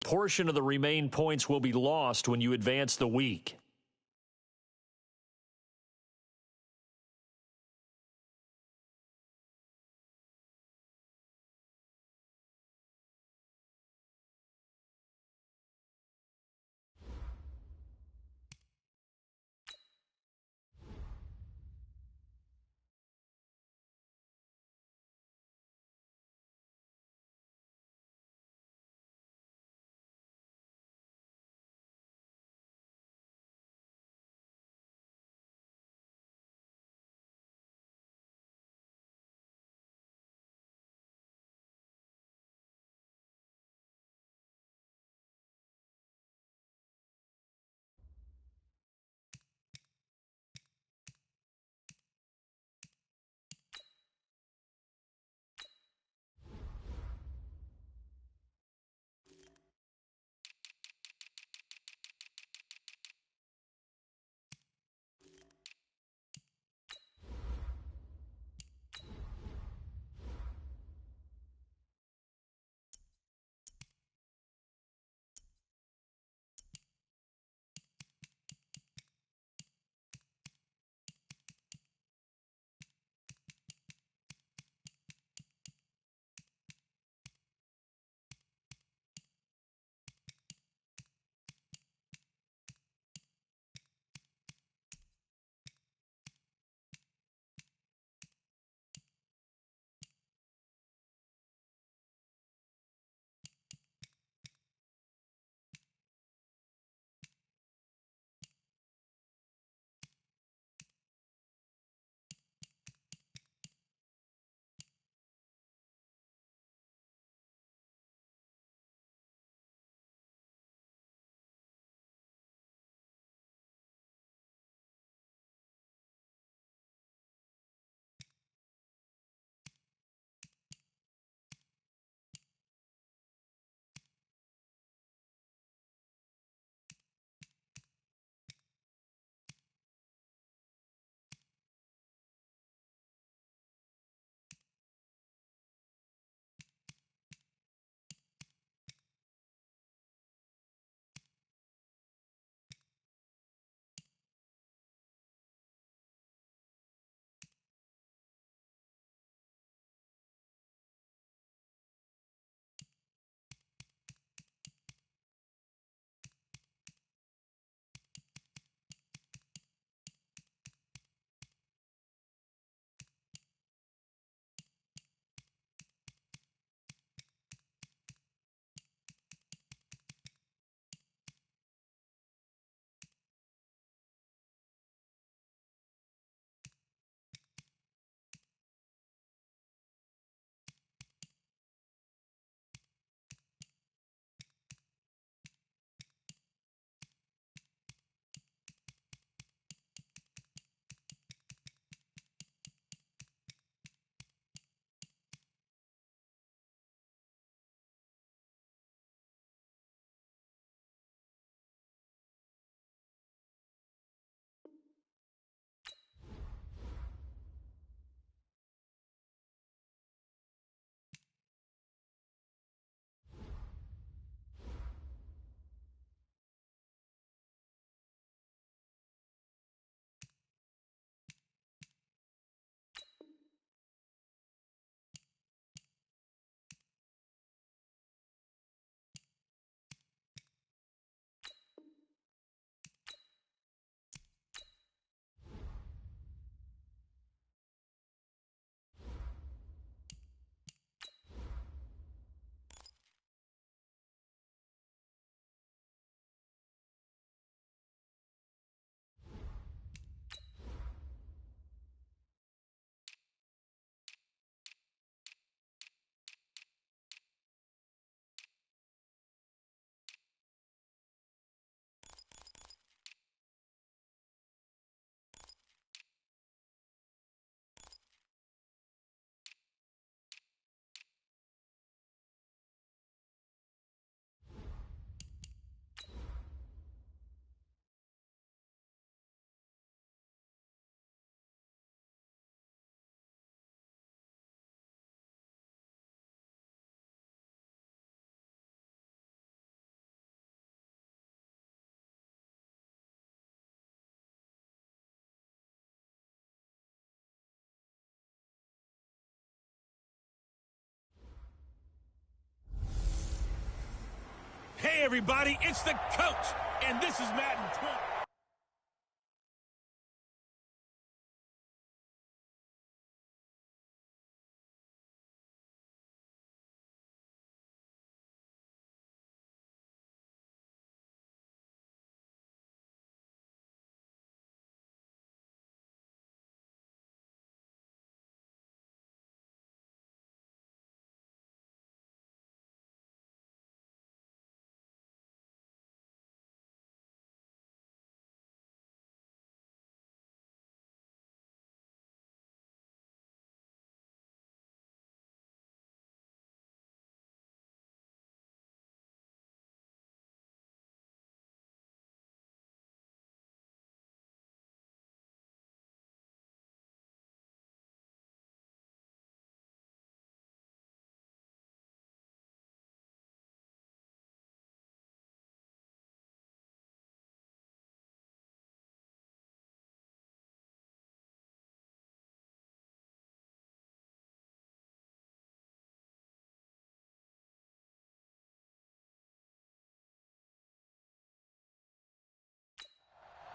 portion of the remaining points will be lost when you advance the week. Hey, everybody, it's the coach, and this is Madden 20.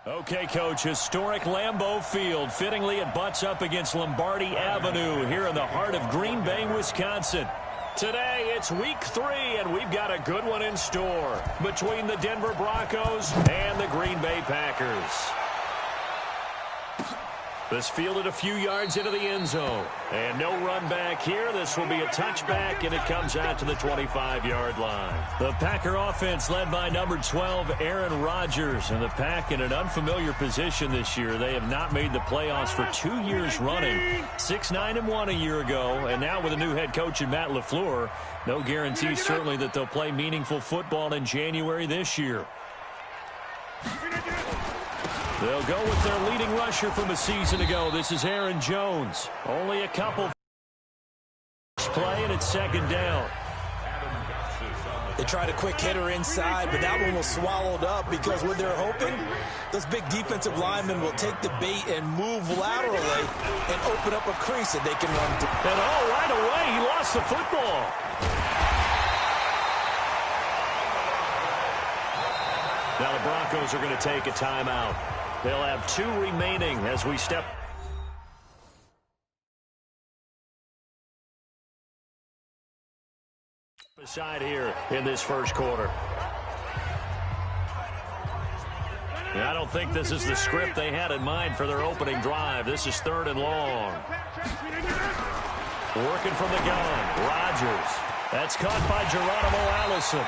Okay, Coach, historic Lambeau Field. Fittingly, it butts up against Lombardi Avenue here in the heart of Green Bay, Wisconsin. Today, it's week 3, and we've got a good one in store between the Denver Broncos and the Green Bay Packers. This fielded a few yards into the end zone. And no run back here. This will be a touchback, and it comes out to the 25-yard line. The Packer offense led by number 12, Aaron Rodgers. And the Pack in an unfamiliar position this year. They have not made the playoffs for 2 years running. 6-9-1 a year ago. And now with a new head coach in Matt LaFleur, no guarantee certainly that they'll play meaningful football in January this year. They'll go with their leading rusher from a season ago. This is Aaron Jones. Only a couple play, and it's second down. They tried a quick hitter inside, but that one was swallowed up because what they're hoping, those big defensive linemen will take the bait and move laterally and open up a crease that they can run through. And right away, he lost the football. Now the Broncos are going to take a timeout. They'll have 2 remaining as we step aside here in this first quarter. I don't think this is the script they had in mind for their opening drive. This is 3rd and long. Working from the gun, Rodgers. That's caught by Geronimo Allison.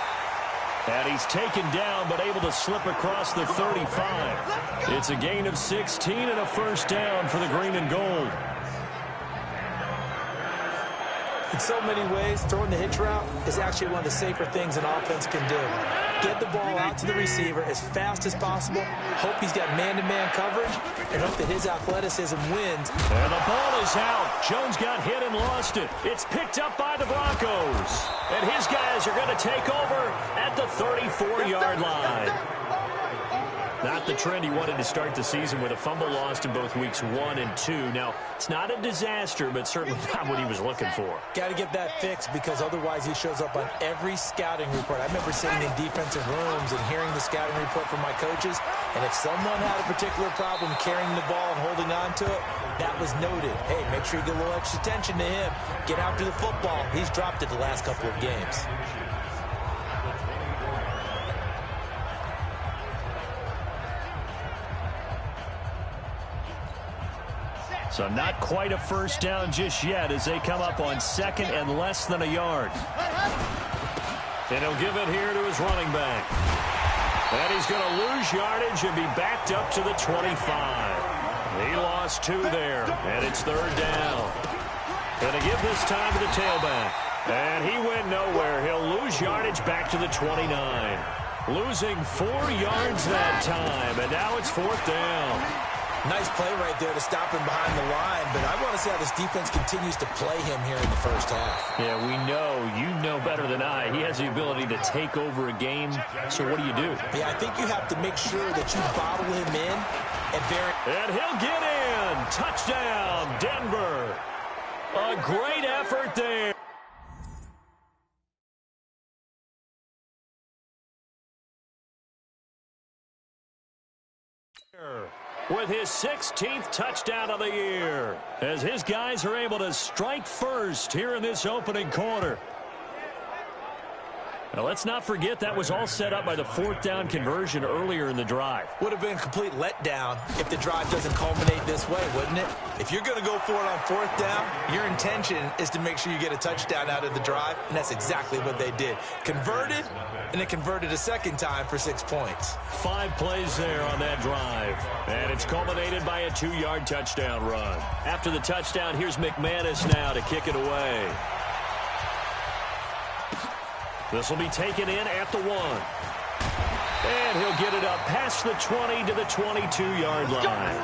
And he's taken down, but able to slip across the 35. It's a gain of 16 and a first down for the green and gold. In so many ways, throwing the hitch route is actually one of the safer things an offense can do. Get the ball out to the receiver as fast as possible, hope he's got man-to-man coverage, and hope that his athleticism wins. And the ball is out. Jones got hit and lost it. It's picked up by the Broncos. And his guys are going to take over at the 34-yard line. Not the trend he wanted to start the season with a fumble lost in both weeks 1 and 2. Now, it's not a disaster, but certainly not what he was looking for. Got to get that fixed because otherwise he shows up on every scouting report. I remember sitting in defensive rooms and hearing the scouting report from my coaches, and if someone had a particular problem carrying the ball and holding on to it, that was noted. Hey, make sure you get a little extra attention to him. Get after the football. He's dropped it the last couple of games. So not quite a first down just yet as they come up on 2nd and less than a yard. And he'll give it here to his running back. And he's going to lose yardage and be backed up to the 25. He lost 2 there, and it's 3rd down. Going to give this time to the tailback. And he went nowhere. He'll lose yardage back to the 29. Losing 4 yards that time, and now it's 4th down. Nice play right there to stop him behind the line, but I want to see how this defense continues to play him here in the first half. Yeah, we know. You know better than I. He has the ability to take over a game, so what do you do? Yeah, I think you have to make sure that you bottle him in. And he'll get in. Touchdown, Denver. A great effort there. with his 16th touchdown of the year, as his guys are able to strike first here in this opening quarter. Now, let's not forget that was all set up by the fourth down conversion earlier in the drive. Would have been a complete letdown if the drive doesn't culminate this way, wouldn't it? If you're going to go for it on fourth down, your intention is to make sure you get a touchdown out of the drive, and that's exactly what they did. Converted, and it converted a second time for 6 points. 5 plays there on that drive, and it's culminated by a 2-yard touchdown run. After the touchdown, here's McManus now to kick it away. This will be taken in at the 1. And he'll get it up past the 20 to the 22-yard line.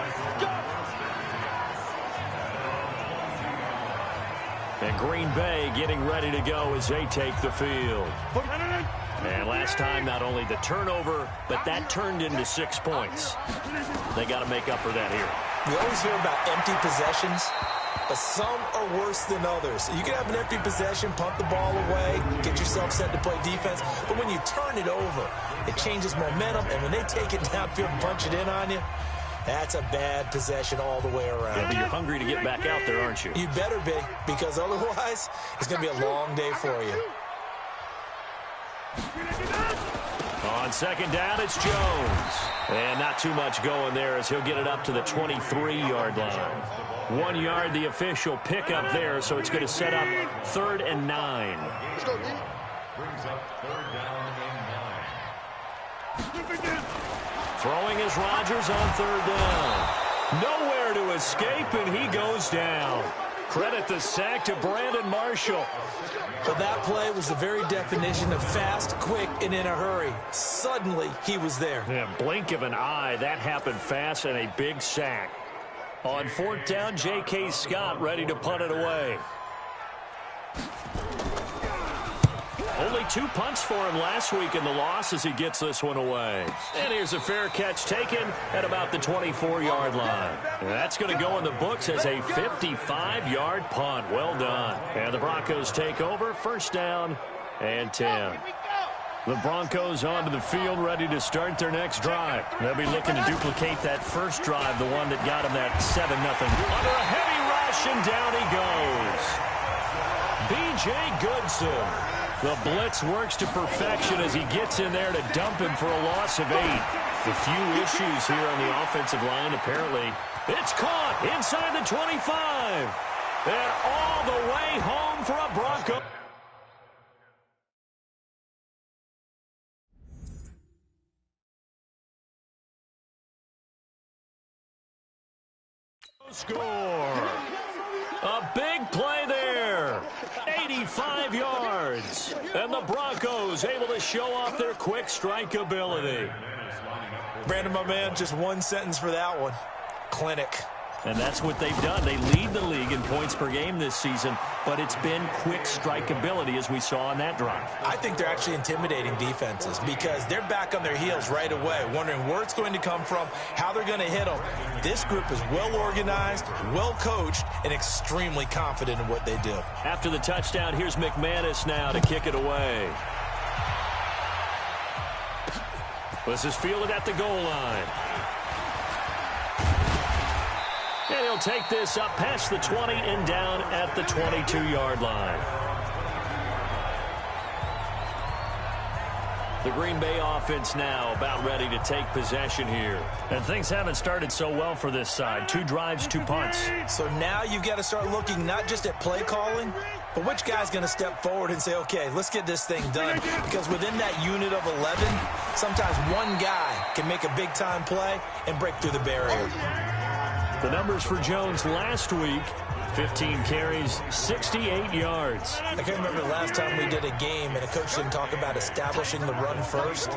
And Green Bay getting ready to go as they take the field. And last time, not only the turnover, but that turned into 6 points. They got to make up for that here. We always hear about empty possessions, but some are worse than others. You can have an empty possession, punt the ball away, get yourself set to play defense, but when you turn it over, it changes momentum, and when they take it downfield and punch it in on you, that's a bad possession all the way around. Yeah, but you're hungry to get back out there, aren't you? You better be, because otherwise, it's going to be a long day for you. On second down, it's Jones. And not too much going there as he'll get it up to the 23-yard line. 1 yard, the official pickup there, so it's going to set up 3rd and 9. Let's go, D. Throwing is Rodgers on 3rd down. Nowhere to escape, and he goes down. Credit the sack to Brandon Marshall. But that play was the very definition of fast, quick, and in a hurry. Suddenly, he was there. Yeah, blink of an eye, that happened fast, and a big sack. On 4th down, J.K. Scott ready to punt it away. Only 2 punts for him last week in the loss as he gets this one away. And here's a fair catch taken at about the 24-yard line. And that's going to go in the books as a 55-yard punt. Well done. And the Broncos take over, 1st down and 10. The Broncos onto the field ready to start their next drive. They'll be looking to duplicate that first drive, the one that got them that 7-0. Under a heavy rush, and down he goes. B.J. Goodson. The blitz works to perfection as he gets in there to dump him for a loss of 8. A few issues here on the offensive line, apparently. It's caught inside the 25. And all the way home for a Bronco. Score. A big play there. 85 yards. And the Broncos able to show off their quick strike ability. Brandon, my man, just one sentence for that one. Clinic. And that's what they've done. They lead the league in points per game this season, but it's been quick strike ability as we saw on that drive. I think they're actually intimidating defenses because they're back on their heels right away, wondering where it's going to come from, how they're going to hit them. This group is well organized, well coached, and extremely confident in what they do. After the touchdown, here's McManus now to kick it away. This is fielded at the goal line. And he'll take this up past the 20 and down at the 22-yard line. The Green Bay offense now about ready to take possession here. And things haven't started so well for this side. 2 drives, 2 punts. So now you've got to start looking not just at play calling, but which guy's going to step forward and say, okay, let's get this thing done. Because within that unit of 11, sometimes one guy can make a big-time play and break through the barrier. The numbers for Jones last week, 15 carries, 68 yards. I can't remember the last time we did a game and a coach didn't talk about establishing the run first.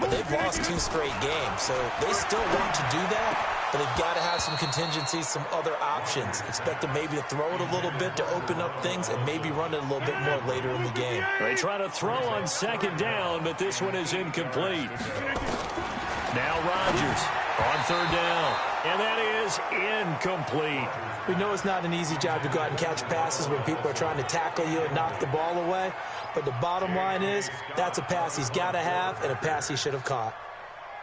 But they've lost 2 straight games, so they still want to do that, but they've got to have some contingencies, some other options. Expect them maybe to throw it a little bit to open up things and maybe run it a little bit more later in the game. They try to throw on 2nd down, but this one is incomplete. Now Rodgers on 3rd down. And that is incomplete. We know it's not an easy job to go out and catch passes when people are trying to tackle you and knock the ball away. But the bottom line is that's a pass he's got to have and a pass he should have caught.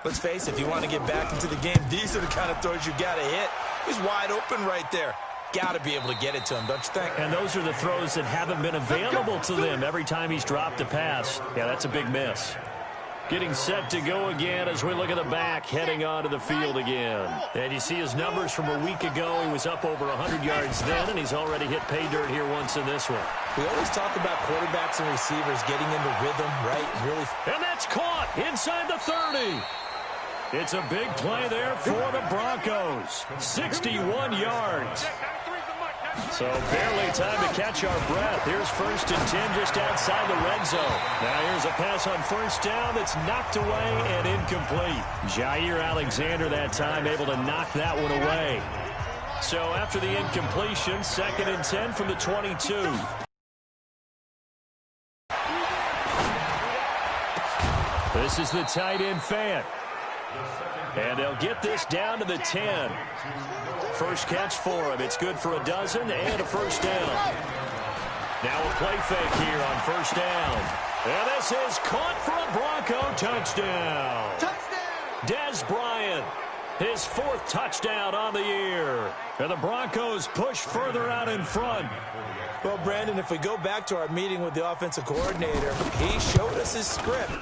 Let's face it, if you want to get back into the game, these are the kind of throws you got to hit. He's wide open right there. Got to be able to get it to him, don't you think? And those are the throws that haven't been available to them every time he's dropped a pass. Yeah, that's a big miss. Getting set to go again as we look at the back, heading onto the field again. And you see his numbers from a week ago. He was up over 100 yards then, and he's already hit pay dirt here once in this one. We always talk about quarterbacks and receivers getting into rhythm, right? And that's caught inside the 30. It's a big play there for the Broncos. 61 yards. So barely time to catch our breath. Here's 1st and 10 just outside the red zone. Now here's a pass on 1st down that's knocked away and incomplete. Jair Alexander that time able to knock that one away. So after the incompletion, 2nd and 10 from the 22. This is the tight end Fant. And they'll get this down to the 10. First catch for him. It's good for a dozen and a 1st down. Now a play fake here on 1st down. And this is caught for a Bronco touchdown. Dez Bryant, his 4th touchdown on the year. And the Broncos push further out in front. Well, Brandon, if we go back to our meeting with the offensive coordinator, he showed us his script.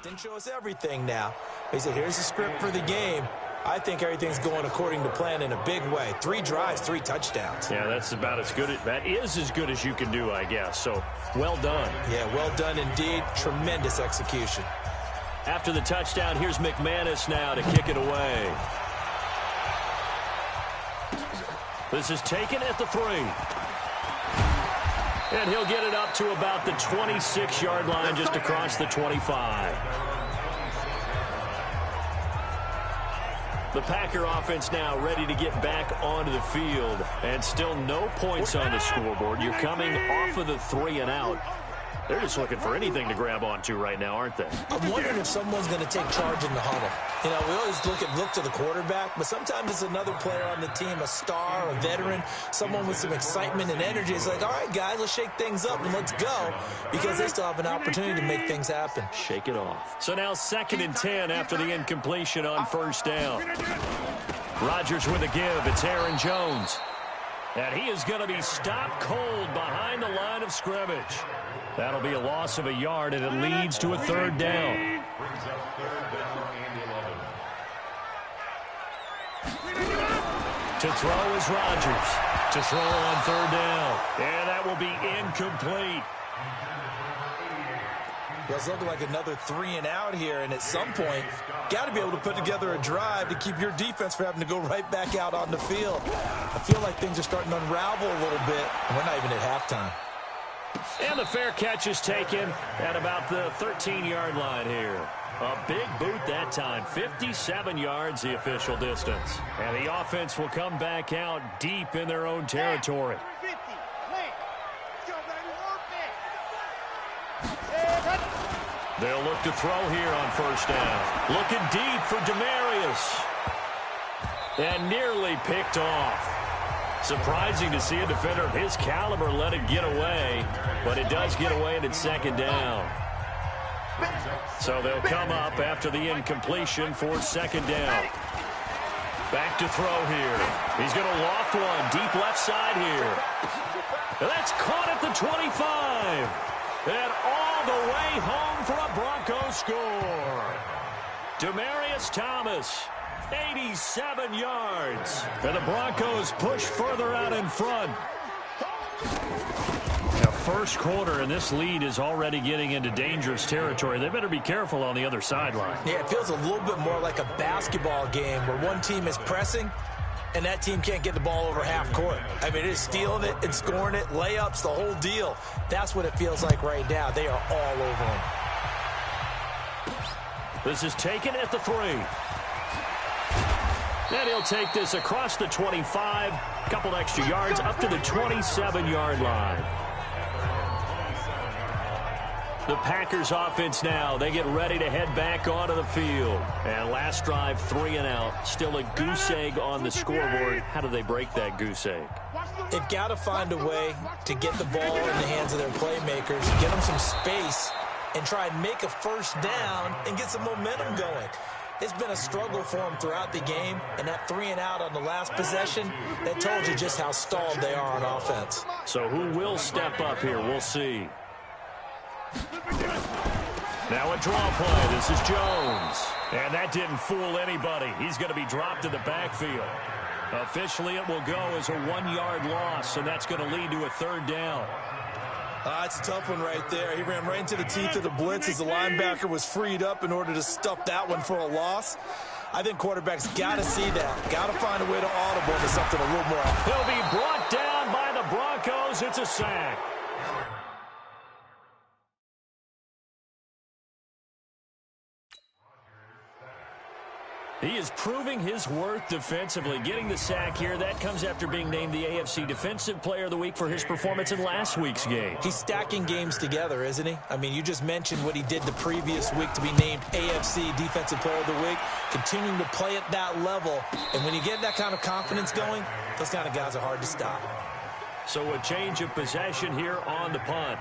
Didn't show us everything now. He said, here's the script for the game. I think everything's going according to plan in a big way. 3 drives, 3 touchdowns. Yeah, that's about as good. That is as good as you can do, I guess. So, well done. Yeah, well done indeed. Tremendous execution. After the touchdown, here's McManus now to kick it away. This is taken at the 3. And he'll get it up to about the 26-yard line just across the 25. The Packer offense now ready to get back onto the field. And still no points on the scoreboard. You're coming off of the 3 and out. They're just looking for anything to grab onto right now, aren't they? I'm wondering if someone's going to take charge in the huddle. You know, we always look to the quarterback, but sometimes it's another player on the team, a star, a veteran, someone with some excitement and energy. It's like, all right, guys, let's shake things up and let's go, because they still have an opportunity to make things happen. Shake it off. So now 2nd and 10 after the incompletion on 1st down. Rodgers with a give. It's Aaron Jones. And he is going to be stopped cold behind the line of scrimmage. That'll be a loss of a yard, and it leads to a 3rd down. To throw is Rodgers. To throw on 3rd down. And that will be incomplete. It's looking like another 3 and out here, and at some point, got to be able to put together a drive to keep your defense from having to go right back out on the field. I feel like things are starting to unravel a little bit, and we're not even at halftime. And the fair catch is taken at about the 13-yard line here. A big boot that time. 57 yards the official distance. And the offense will come back out deep in their own territory. They'll look to throw here on 1st down. Looking deep for Demarius. And nearly picked off. Surprising to see a defender of his caliber let it get away, but it does get away and it's 2nd down. So they'll come up after the incompletion for 2nd down. Back to throw here. He's going to loft one deep left side here. And that's caught at the 25. And all the way home for a Broncos score. Demarius Thomas. 87 yards. And the Broncos push further out in front. Now, 1st quarter, and this lead is already getting into dangerous territory. They better be careful on the other sideline. Yeah, it feels a little bit more like a basketball game where one team is pressing and that team can't get the ball over half court. I mean, it is stealing it and scoring it, layups, the whole deal. That's what it feels like right now. They are all over them. This is taken at the 3. And he'll take this across the 25, a couple extra yards, up to the 27-yard line. The Packers offense now. They get ready to head back onto the field. And last drive, 3 and out. Still a goose egg on the scoreboard. How do they break that goose egg? They've got to find a way to get the ball in the hands of their playmakers, get them some space, and try and make a first down and get some momentum going. It's been a struggle for them throughout the game, and that 3 and out on the last possession, that told you just how stalled they are on offense. So who will step up here? We'll see. Now a draw play. This is Jones. And that didn't fool anybody. He's going to be dropped in the backfield. Officially, it will go as a 1-yard loss, and that's going to lead to a 3rd down. It's a tough one right there. He ran right into the teeth of the blitz as the linebacker was freed up in order to stuff that one for a loss. I think quarterbacks got to see that. Got to find a way to audible to something a little more. He'll be brought down by the Broncos. It's a sack. He is proving his worth defensively. Getting the sack here, that comes after being named the AFC Defensive Player of the Week for his performance in last week's game. He's stacking games together, isn't he? I mean, you just mentioned what he did the previous week to be named AFC Defensive Player of the Week, continuing to play at that level. And when you get that kind of confidence going, those kind of guys are hard to stop. So a change of possession here on the punt.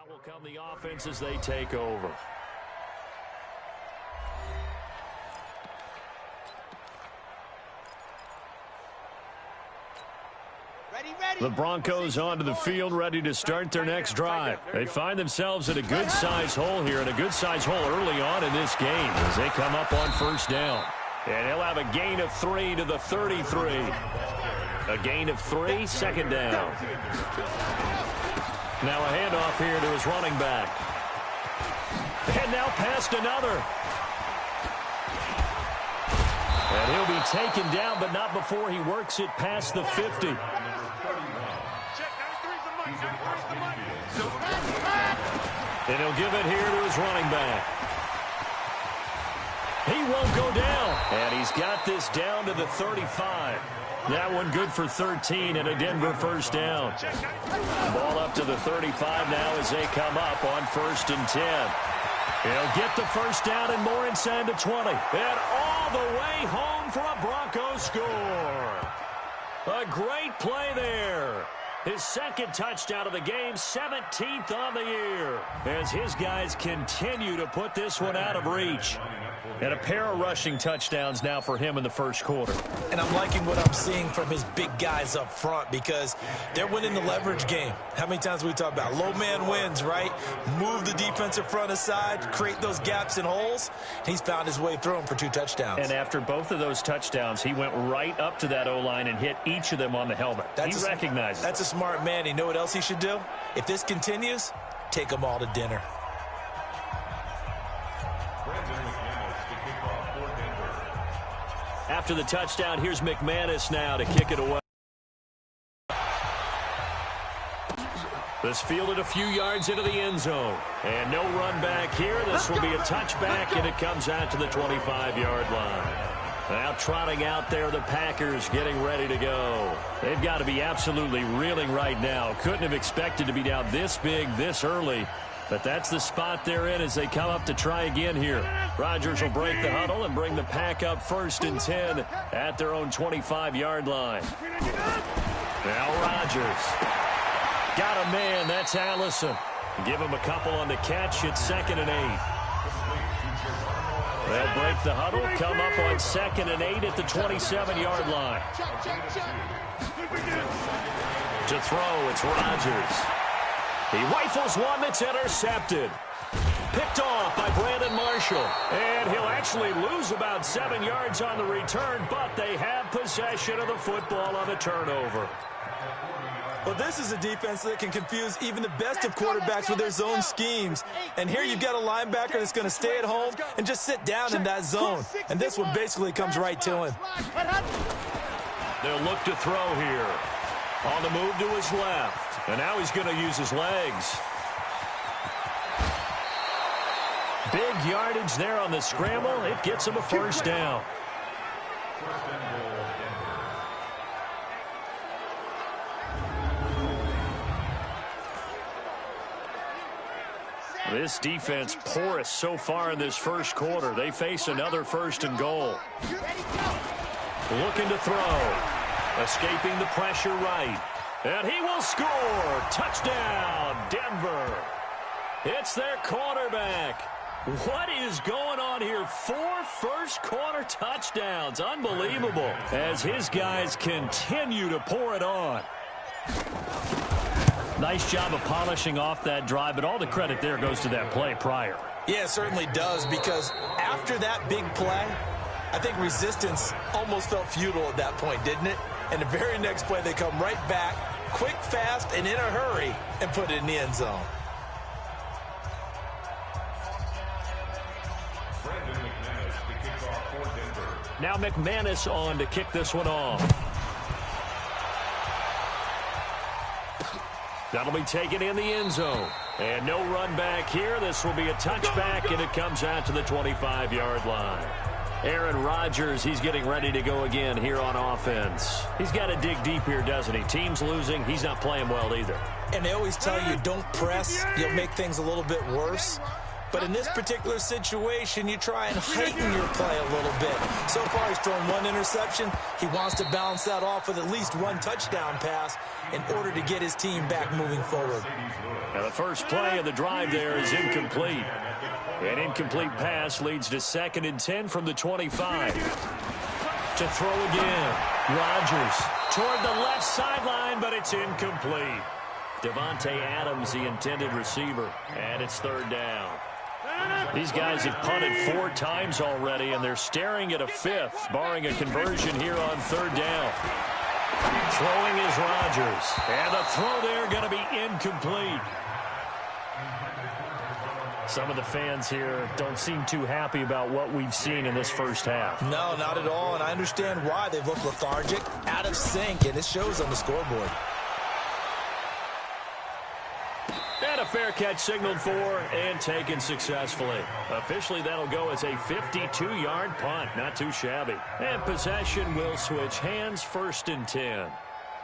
Will come the offense as they take over. The Broncos onto the field, ready to start their next drive. They find themselves in a good-sized hole here, and a good-sized hole early on in this game as they come up on 1st down. And he'll have a gain of 3 to the 33. A gain of 3, 2nd down. Now a handoff here to his running back. And now past another. And he'll be taken down, but not before he works it past the 50. And he'll give it here to his running back. He won't go down. And he's got this down to the 35. That one good for 13 and a Denver 1st down. Ball up to the 35 now as they come up on 1st and 10. He'll get the 1st down and more inside the 20. And all the way home for a Broncos score. A great play there. His 2nd touchdown of the game, 17th on the year, as his guys continue to put this one out of reach. And a pair of rushing touchdowns now for him in the 1st quarter. And I'm liking what I'm seeing from his big guys up front because they're winning the leverage game. How many times we talk about low man wins, right? Move the defensive front aside, create those gaps and holes. He's found his way through them for 2 touchdowns. And after both of those touchdowns, he went right up to that O-line and hit each of them on the helmet. He recognizes that's a smart man. You know what else he should do? If this continues, take them all to dinner. After the touchdown, here's McManus now to kick it away. This fielded a few yards into the end zone. And no run back here. This will be a touchback, and it comes out to the 25-yard line. Now trotting out there, the Packers getting ready to go. They've got to be absolutely reeling right now. Couldn't have expected to be down this big this early. But that's the spot they're in as they come up to try again here. Rodgers will break the huddle and bring the pack up 1st and 10 at their own 25-yard line. Now Rodgers. Got a man. That's Allison. Give him a couple on the catch. It's 2nd and 8. They'll break the huddle, come up on 2nd and 8 at the 27-yard line. To throw, it's Rodgers. He rifles one that's intercepted. Picked off by Brandon Marshall. crucial. And he'll actually lose about 7 yards on the return, but they have possession of the football on the turnover. Well, this is a defense that can confuse even the best of quarterbacks with their zone schemes. And here you've got a linebacker that's going to stay at home and just sit down in that zone. And this one basically comes right to him. They'll look to throw here. On the move to his left. And now he's going to use his legs. Big yardage there on the scramble. It gets him a first down. This defense porous so far in this first quarter. They face another 1st and goal. Looking to throw. Escaping the pressure right. And he will score. Touchdown, Denver. It's their quarterback. What is going on here? 4 first-quarter touchdowns. Unbelievable. As his guys continue to pour it on. Nice job of polishing off that drive, but all the credit there goes to that play prior. Yeah, it certainly does, because after that big play, I think resistance almost felt futile at that point, didn't it? And the very next play, they come right back, quick, fast, and in a hurry, and put it in the end zone. Now McManus on to kick this one off. That'll be taken in the end zone. And no run back here. This will be a touchback, and it comes out to the 25-yard line. Aaron Rodgers, he's getting ready to go again here on offense. He's got to dig deep here, doesn't he? Team's losing. He's not playing well either. And they always tell you, don't press. You'll make things a little bit worse. But in this particular situation, you try and heighten your play a little bit. So far, he's thrown 1 interception. He wants to balance that off with at least 1 touchdown pass in order to get his team back moving forward. Now, the first play of the drive there is incomplete. An incomplete pass leads to 2nd and 10 from the 25. To throw again. Rodgers toward the left sideline, but it's incomplete. Devontae Adams, the intended receiver, and it's 3rd down. These guys have punted 4 times already, and they're staring at a 5th, barring a conversion here on 3rd down. Throwing is Rodgers, and the throw there going to be incomplete. Some of the fans here don't seem too happy about what we've seen in this first half. No, not at all, and I understand why. They've looked lethargic, out of sync, and it shows on the scoreboard. And a fair catch signaled for and taken successfully. Officially, that'll go as a 52-yard punt. Not too shabby. And possession will switch hands, 1st and 10.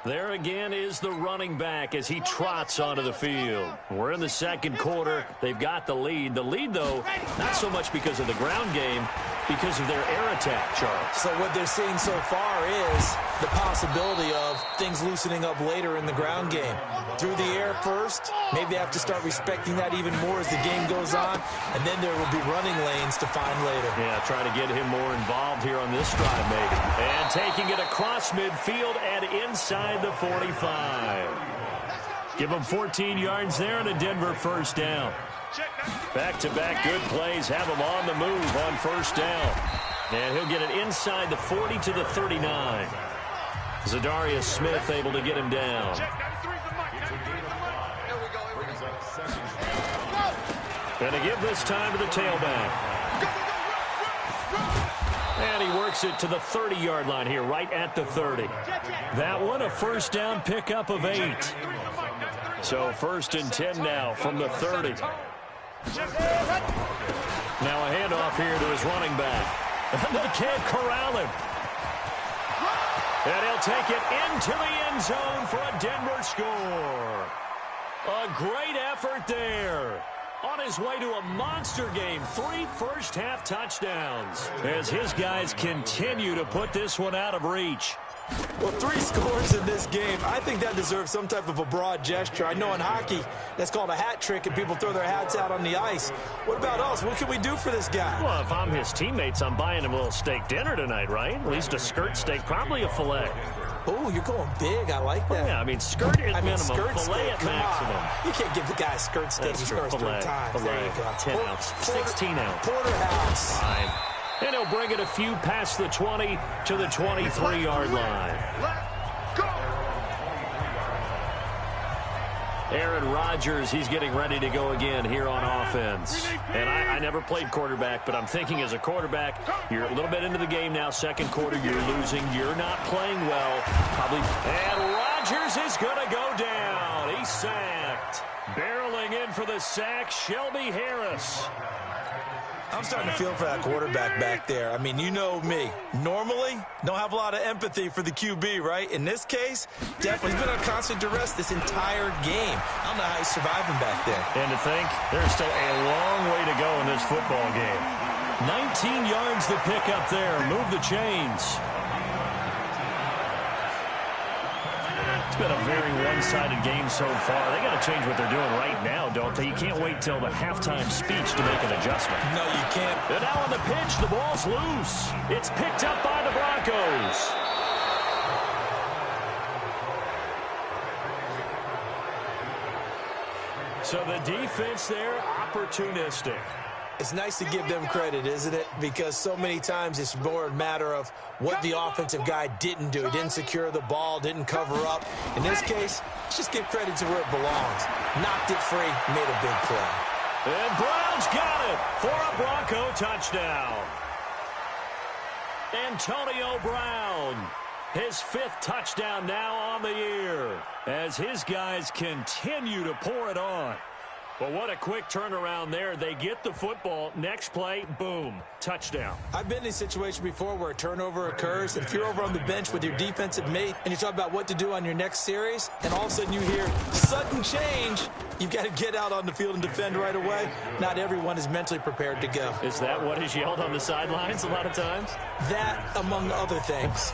There again is the running back as he trots onto the field. We're in the 2nd quarter. They've got the lead. The lead, though, not so much because of the ground game, because of their air attack, Charles. So what they're seeing so far is the possibility of things loosening up later in the ground game. Through the air first, maybe they have to start respecting that even more as the game goes on, and then there will be running lanes to find later. Yeah, try to get him more involved here on this drive, maybe. And taking it across midfield and inside the 45. Give him 14 yards there and a Denver 1st down. Back-to-back good plays have him on the move on 1st down. And he'll get it inside the 40 to the 39. Zadarius Smith able to get him down. And to give this time to the tailback. And he works it to the 30-yard line here, right at the 30. That one, a 1st down pickup of 8. So 1st and 10 now from the 30. Now a handoff here to his running back. And they can't corral him. And he'll take it into the end zone for a Denver score. A great effort there. On his way to a monster game, 3 first-half touchdowns as his guys continue to put this one out of reach. Well, 3 scores in this game. I think that deserves some type of a broad gesture. I know in hockey, that's called a hat trick, and people throw their hats out on the ice. What about us? What can we do for this guy? Well, if I'm his teammates, I'm buying him a little steak dinner tonight, right? At least a skirt steak, probably a filet. Oh, you're going big. I like that. Yeah, I mean, skirt at minimum, skirt fillet steak, at come maximum. on. You can't give the guy a skirt steak. He scores 3 times. There you go. 10 ounce, 16 ounce. Porterhouse. Fine. And he'll bring it a few past the 20 to the 23-yard line. Aaron Rodgers, he's getting ready to go again here on offense. And I never played quarterback, but I'm thinking as a quarterback, you're a little bit into the game now. Second quarter, you're losing. You're not playing well. And Rodgers is going to go down. He's sacked. Barreling in for the sack, Shelby Harris. I'm starting to feel for that quarterback back there. I mean, you know me. Normally, don't have a lot of empathy for the QB, right? In this case, definitely he's been on constant duress this entire game. I don't know how he's surviving back there. And to think, there's still a long way to go in this football game. 19 yards to pick up there. Move the chains. It's been a very one-sided game so far. They got to change what they're doing right now, don't they? You can't wait till the halftime speech to make an adjustment. No, you can't. And now on the pitch, the ball's loose. It's picked up by the Broncos. So the defense there, opportunistic. It's nice to give them credit, isn't it? Because so many times it's more a matter of what the offensive guy didn't do. He didn't secure the ball, didn't cover up. In this case, let's just give credit to where it belongs. Knocked it free, made a big play. And Brown's got it for a Bronco touchdown. Antonio Brown, his 5th touchdown now on the year, as his guys continue to pour it on. But what a quick turnaround there. They get the football. Next play, boom, touchdown. I've been in a situation before where a turnover occurs, and if you're over on the bench with your defensive mate and you talk about what to do on your next series, and all of a sudden you hear sudden change, you've got to get out on the field and defend right away. Not everyone is mentally prepared to go. Is that what is yelled on the sidelines a lot of times? That, among other things.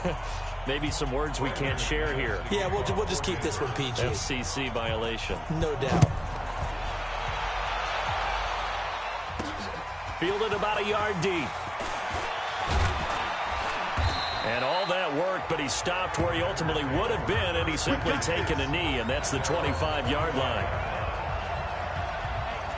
Maybe some words we can't share here. Yeah, we'll just keep this one PG. FCC violation. No doubt. Fielded about a yard deep. And all that work, but he stopped where he ultimately would have been, and he's simply taken a knee, and that's the 25-yard line.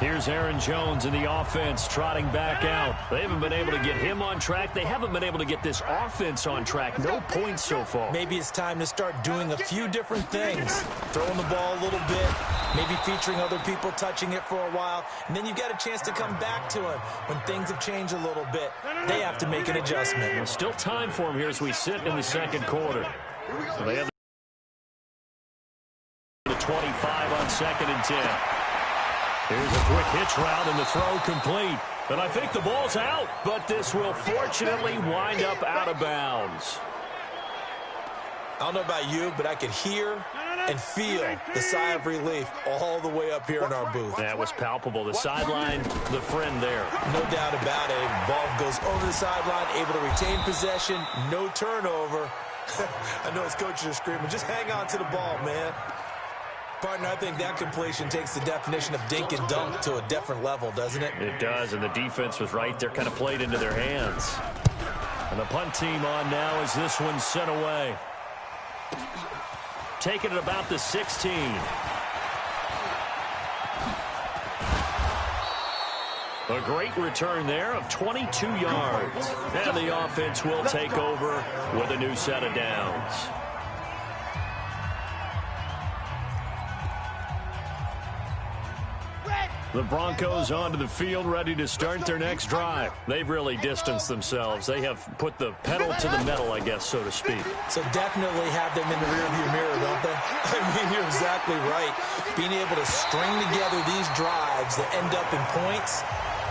Here's Aaron Jones in the offense trotting back out. They haven't been able to get him on track. They haven't been able to get this offense on track. No points so far. Maybe it's time to start doing a few different things. Throwing the ball a little bit, maybe featuring other people touching it for a while, and then you get a chance to come back to him when things have changed a little bit. They have to make an adjustment. There's still time for him here as we sit in the second quarter. So they have the 25 on 2nd and 10. Here's a quick hitch route and the throw complete. And I think the ball's out, but this will fortunately wind up out of bounds. I don't know about you, but I could hear and feel the sigh of relief all the way up here in our booth. That was palpable. The sideline, the friend there. No doubt about it. Ball goes over the sideline, able to retain possession, no turnover. I know his coaches are screaming, just hang on to the ball, man. Partner, I think that completion takes the definition of dink and dunk to a different level, doesn't it? It does, and the defense was right there, kind of played into their hands. And the punt team on now as this one's sent away. Taking it about the 16. A great return there of 22 yards. And the offense will take over with a new set of downs. The Broncos onto the field, ready to start their next drive. They've really distanced themselves. They have put the pedal to the metal, I guess, so to speak. So definitely have them in the rearview mirror, don't they? I mean, you're exactly right. Being able to string together these drives that end up in points,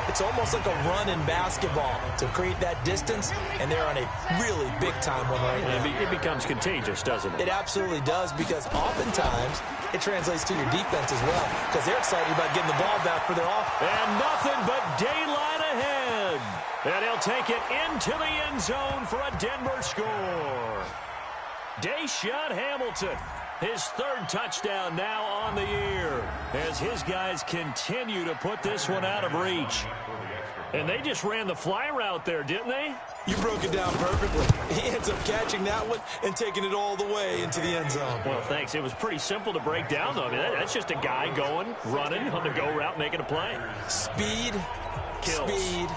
it's almost like a run in basketball to create that distance, and they're on a really big-time one right now. It becomes contagious, doesn't it? It absolutely does, because oftentimes it translates to your defense as well, because they're excited about getting the ball back for their offense. And nothing but daylight ahead. And he'll take it into the end zone for a Denver score. Deshaun Hamilton His third touchdown now on the year as his guys continue to put this one out of reach. And they just ran the fly route there, didn't they? You broke it down perfectly. He ends up catching that one and taking it all the way into the end zone. Well, thanks. It was pretty simple to break down, though. I mean, that's just a guy going, running on the go route, making a play. Speed, kills. Speed,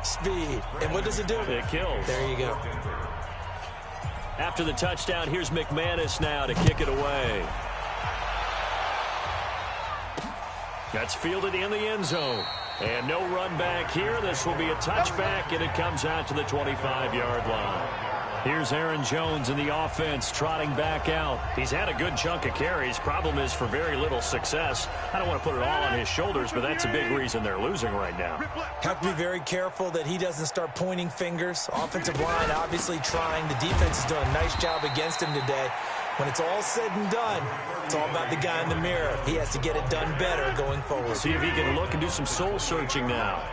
speed. And what does it do? It kills. There you go. After the touchdown, here's McManus now to kick it away. That's fielded in the end zone. And no run back here. This will be a touchback, and it comes out to the 25-yard line. Here's Aaron Jones in the offense trotting back out. He's had a good chunk of carries. Problem is for very little success. I don't want to put it all on his shoulders, but that's a big reason they're losing right now. Have to be very careful that he doesn't start pointing fingers. Offensive line obviously trying. The defense is doing a nice job against him today. When it's all said and done, it's all about the guy in the mirror. He has to get it done better going forward. See if he can look and do some soul searching now.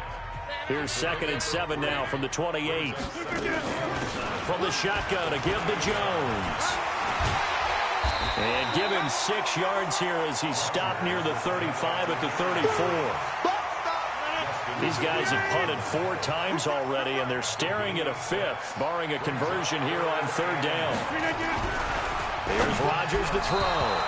Here's 2nd and 7 now from the 28. From the shotgun to give to Jones. And give him 6 yards here as he stopped near the 35 at the 34. These guys have punted 4 times already, and they're staring at a 5th, barring a conversion here on 3rd down. Here's Rodgers to throw.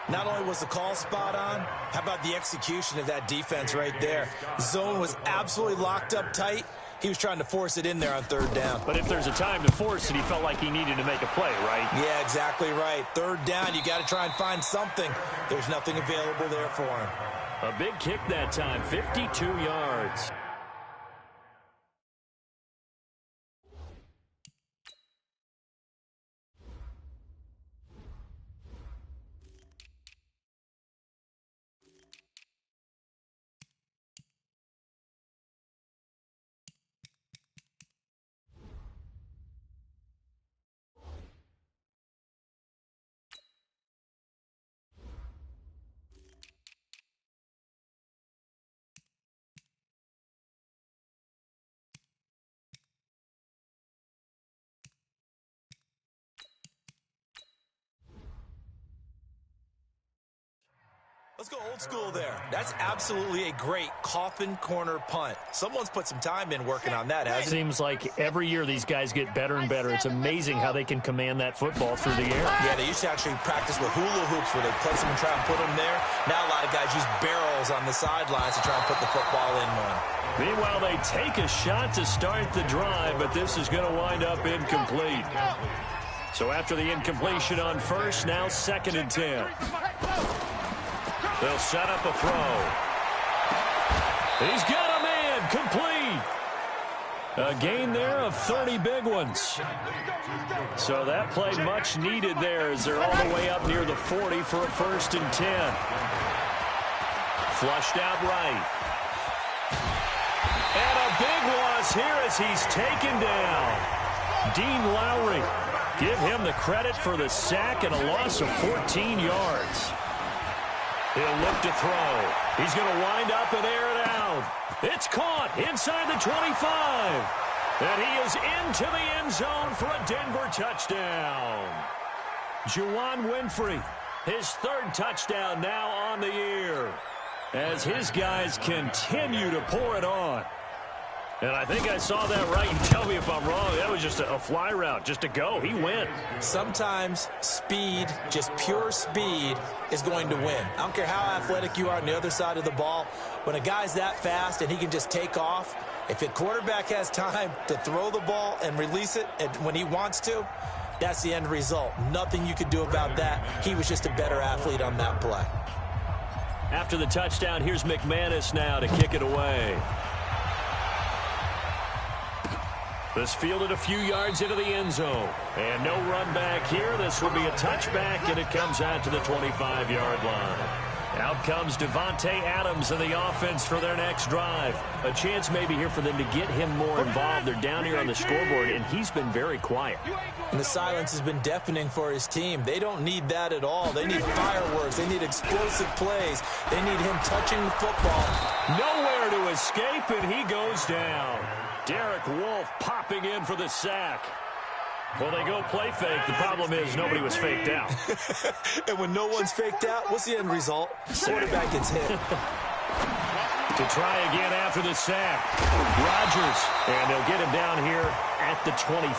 Not only was the call spot on, how about the execution of that defense right there? Zone was absolutely locked up tight. He was trying to force it in there on 3rd down. But if there's a time to force it, he felt like he needed to make a play, right? Yeah, exactly right. 3rd down, you got to try and find something. There's nothing available there for him. A big kick that time, 52 yards. Let's go old school there. That's absolutely a great coffin corner punt. Someone's put some time in working on that, hasn't it? Seems like every year these guys get better and better. It's amazing how they can command that football through the air. Yeah, they used to actually practice with hula hoops where they place them and try and put them there. Now a lot of guys use barrels on the sidelines to try and put the football in one. Meanwhile, they take a shot to start the drive, but this is going to wind up incomplete. So after the incompletion on 1st, now 2nd and 10. They'll set up a throw. He's got a man, complete. A gain there of 30 big ones. So that play much needed there as they're all the way up near the 40 for a 1st and 10. Flushed out right. And a big loss here as he's taken down. Dean Lowry. Give him the credit for the sack and a loss of 14 yards. He'll look to throw. He's going to wind up and air it out. It's caught inside the 25. And he is into the end zone for a Denver touchdown. Juwan Winfrey, his 3rd touchdown now on the year, as his guys continue to pour it on. And I think I saw that right. You tell me if I'm wrong. That was just a fly route, just a go. He went. Sometimes speed, just pure speed, is going to win. I don't care how athletic you are on the other side of the ball. When a guy's that fast and he can just take off, if a quarterback has time to throw the ball and release it when he wants to, that's the end result. Nothing you could do about that. He was just a better athlete on that play. After the touchdown, here's McManus now to kick it away. This fielded a few yards into the end zone. And no run back here. This will be a touchback, and it comes out to the 25-yard line. Out comes Davante Adams in the offense for their next drive. A chance maybe here for them to get him more involved. They're down here on the scoreboard, and he's been very quiet. And the silence has been deafening for his team. They don't need that at all. They need fireworks. They need explosive plays. They need him touching the football. Nowhere to escape, and he goes down. Derek Wolfe popping in for the sack. Well, they go play fake. The problem is nobody was faked out. And when no one's faked out, what's the end result? Quarterback gets hit. To try again after the sack. Rodgers, and they'll get him down here at the 23.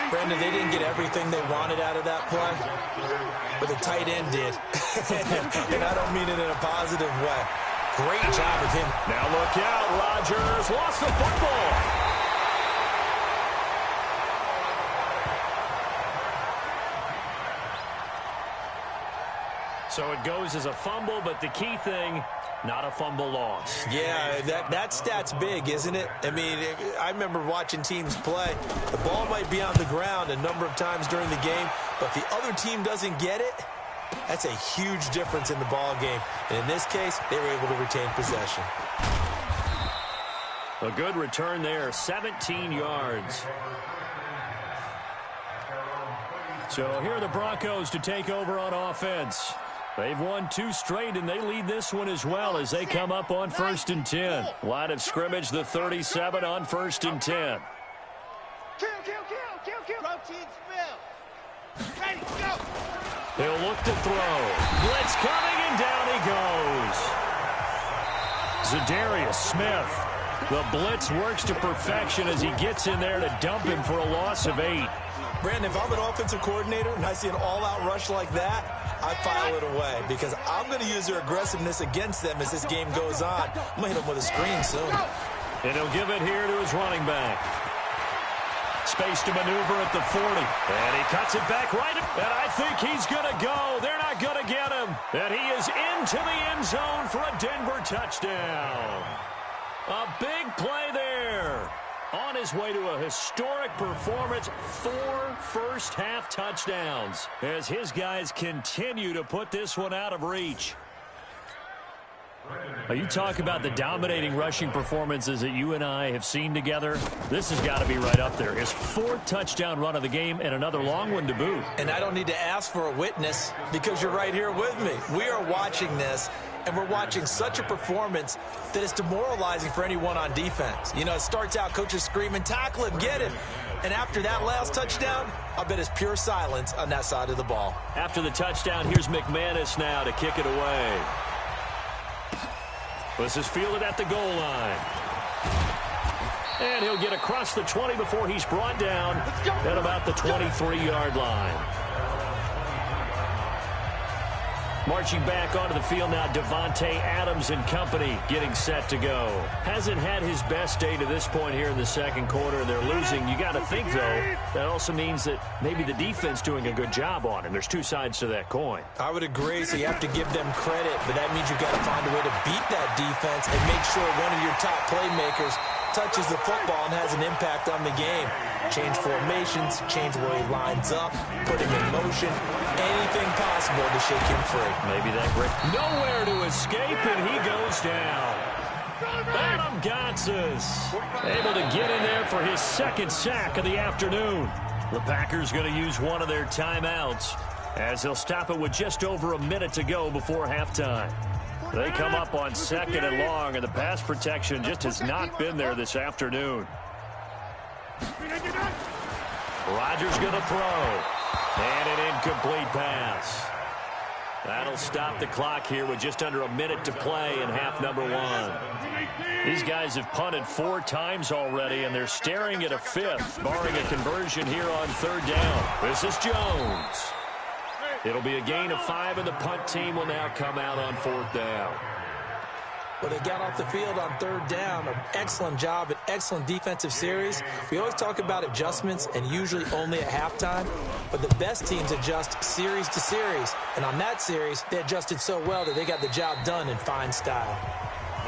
Brandon, they didn't get everything they wanted out of that play, but the tight end did. And I don't mean it in a positive way. Great job of him. Now look out. Rodgers lost the football. So it goes as a fumble, but the key thing, not a fumble loss. Yeah, that stat's big, isn't it? I mean, I remember watching teams play. The ball might be on the ground a number of times during the game, but if the other team doesn't get it, that's a huge difference in the ball game. And in this case, they were able to retain possession. A good return there, 17 yards. So here are the Broncos to take over on offense. They've won 2 straight, and they lead this one as well as they come up on 1st and 10. Line of scrimmage, the 37 on 1st and 10. Protein spill. Ready, go. He'll look to throw. Blitz coming, and down he goes. Zadarius Smith. The blitz works to perfection as he gets in there to dump him for a loss of 8. Brandon, if I'm an offensive coordinator and I see an all-out rush like that, I file it away because I'm going to use their aggressiveness against them as this game goes on. I'm going to hit them with a screen soon. And he'll give it here to his running back. Space to maneuver at the 40. And he cuts it back right. And I think he's going to go. They're not going to get him. And he is into the end zone for a Denver touchdown. A big play there. On his way to a historic performance, 4 first-half touchdowns as his guys continue to put this one out of reach. Now, you talk about the dominating rushing performances that you and I have seen together. This has got to be right up there. His 4th touchdown run of the game and another long one to boot. And I don't need to ask for a witness because you're right here with me. We are watching this. And we're watching such a performance that it's demoralizing for anyone on defense. You know, it starts out, coaches screaming, tackle him, get him. And after that last touchdown, I bet it's pure silence on that side of the ball. After the touchdown, here's McManus now to kick it away. This is fielded at the goal line. And he'll get across the 20 before he's brought down at about the 23-yard line. Marching back onto the field now, Davante Adams and company getting set to go. Hasn't had his best day to this point here in the second quarter. They're losing. You got to think, though, that also means that maybe the defense doing a good job on him. There's 2 sides to that coin. I would agree, so you have to give them credit, but that means you've got to find a way to beat that defense and make sure one of your top playmakers touches the football and has an impact on the game. Change formations, change where he lines up, put him in motion, anything possible to shake him free. Maybe that great. Nowhere to escape, and he goes down. Adam Gotsis able to get in there for his 2nd sack of the afternoon. The Packers going to use one of their timeouts as they'll stop it with just over a minute to go before halftime. They come up on 2nd and long, and the pass protection just has not been there this afternoon. Rodgers going to throw. And an incomplete pass. That'll stop the clock here with just under a minute to play in half number 1. These guys have punted 4 times already, and they're staring at a 5th, barring a conversion here on 3rd down. This is Jones. It'll be a gain of 5, and the punt team will now come out on 4th down. Well, they got off the field on 3rd down. An excellent job, an excellent defensive series. We always talk about adjustments, and usually only at halftime. But the best teams adjust series to series. And on that series, they adjusted so well that they got the job done in fine style.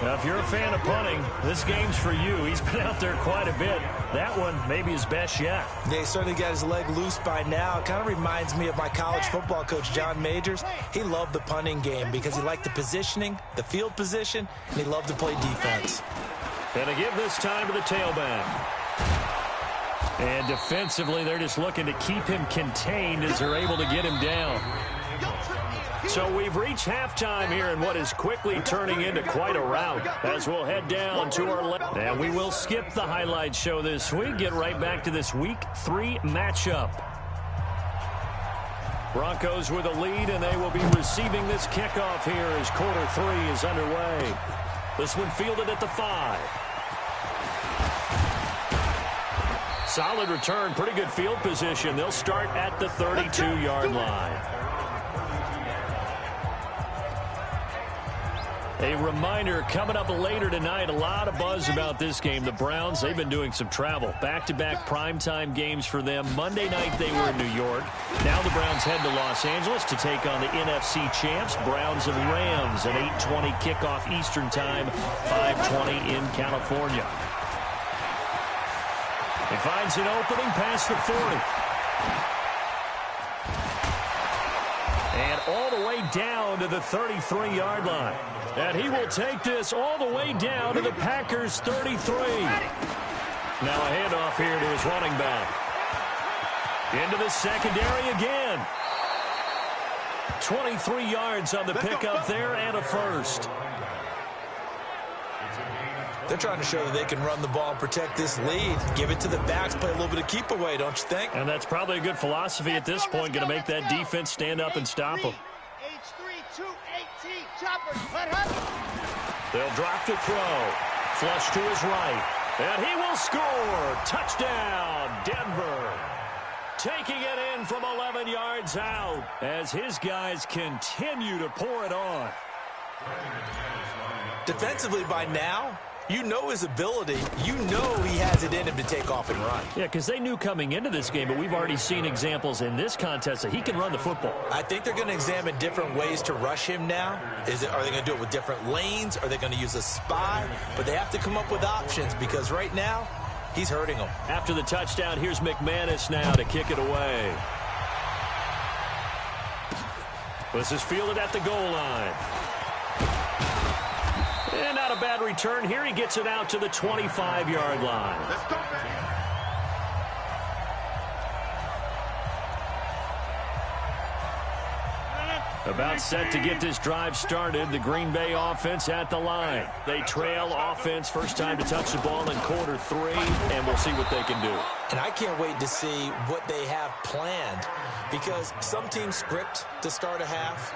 Now, if you're a fan of punting, this game's for you. He's been out there quite a bit. That one maybe his best yet. Yeah, he certainly got his leg loose by now. It kind of reminds me of my college football coach, John Majors. He loved the punting game because he liked the positioning, the field position, and he loved to play defense. And to give this time to the tailback. And defensively, they're just looking to keep him contained as they're able to get him down. So we've reached halftime here in what is quickly turning into quite a rout as we'll head down to our left. And we will skip the highlight show this week, get right back to this Week 3 matchup. Broncos with a lead, and they will be receiving this kickoff here as quarter 3 is underway. This one fielded at the 5. Solid return, pretty good field position. They'll start at the 32-yard line. A reminder, coming up later tonight, a lot of buzz about this game. The Browns, they've been doing some travel. Back-to-back primetime games for them. Monday night, they were in New York. Now the Browns head to Los Angeles to take on the NFC champs, Browns and Rams, an 8:20 kickoff Eastern time, 5:20 in California. He finds an opening past the 40. And all the way down to the 33-yard line. And he will take this all the way down to the Packers' 33. Now a handoff here to his running back. Into the secondary again. 23 yards on the pickup there and a first. They're trying to show that they can run the ball and protect this lead. Give it to the backs, play a little bit of keep away, don't you think? And that's probably a good philosophy at this point, going to make that defense stand up and stop them. They'll drop to throw. Flush to his right. And he will score. Touchdown, Denver. Taking it in from 11 yards out as his guys continue to pour it on. Defensively by now, you know his ability. You know he has it in him to take off and run. Yeah, because they knew coming into this game, but we've already seen examples in this contest that he can run the football. I think they're going to examine different ways to rush him now. Are they going to do it with different lanes? Are they going to use a spy? But they have to come up with options because right now, he's hurting them. After the touchdown, here's McManus now to kick it away. This is fielded at the goal line. And not a bad return here. He gets it out to the 25-yard line. Let's go, man. About set to get this drive started. The Green Bay offense at the line. They trail offense. First time to touch the ball in quarter 3, and we'll see what they can do. And I can't wait to see what they have planned because some teams script to start a half.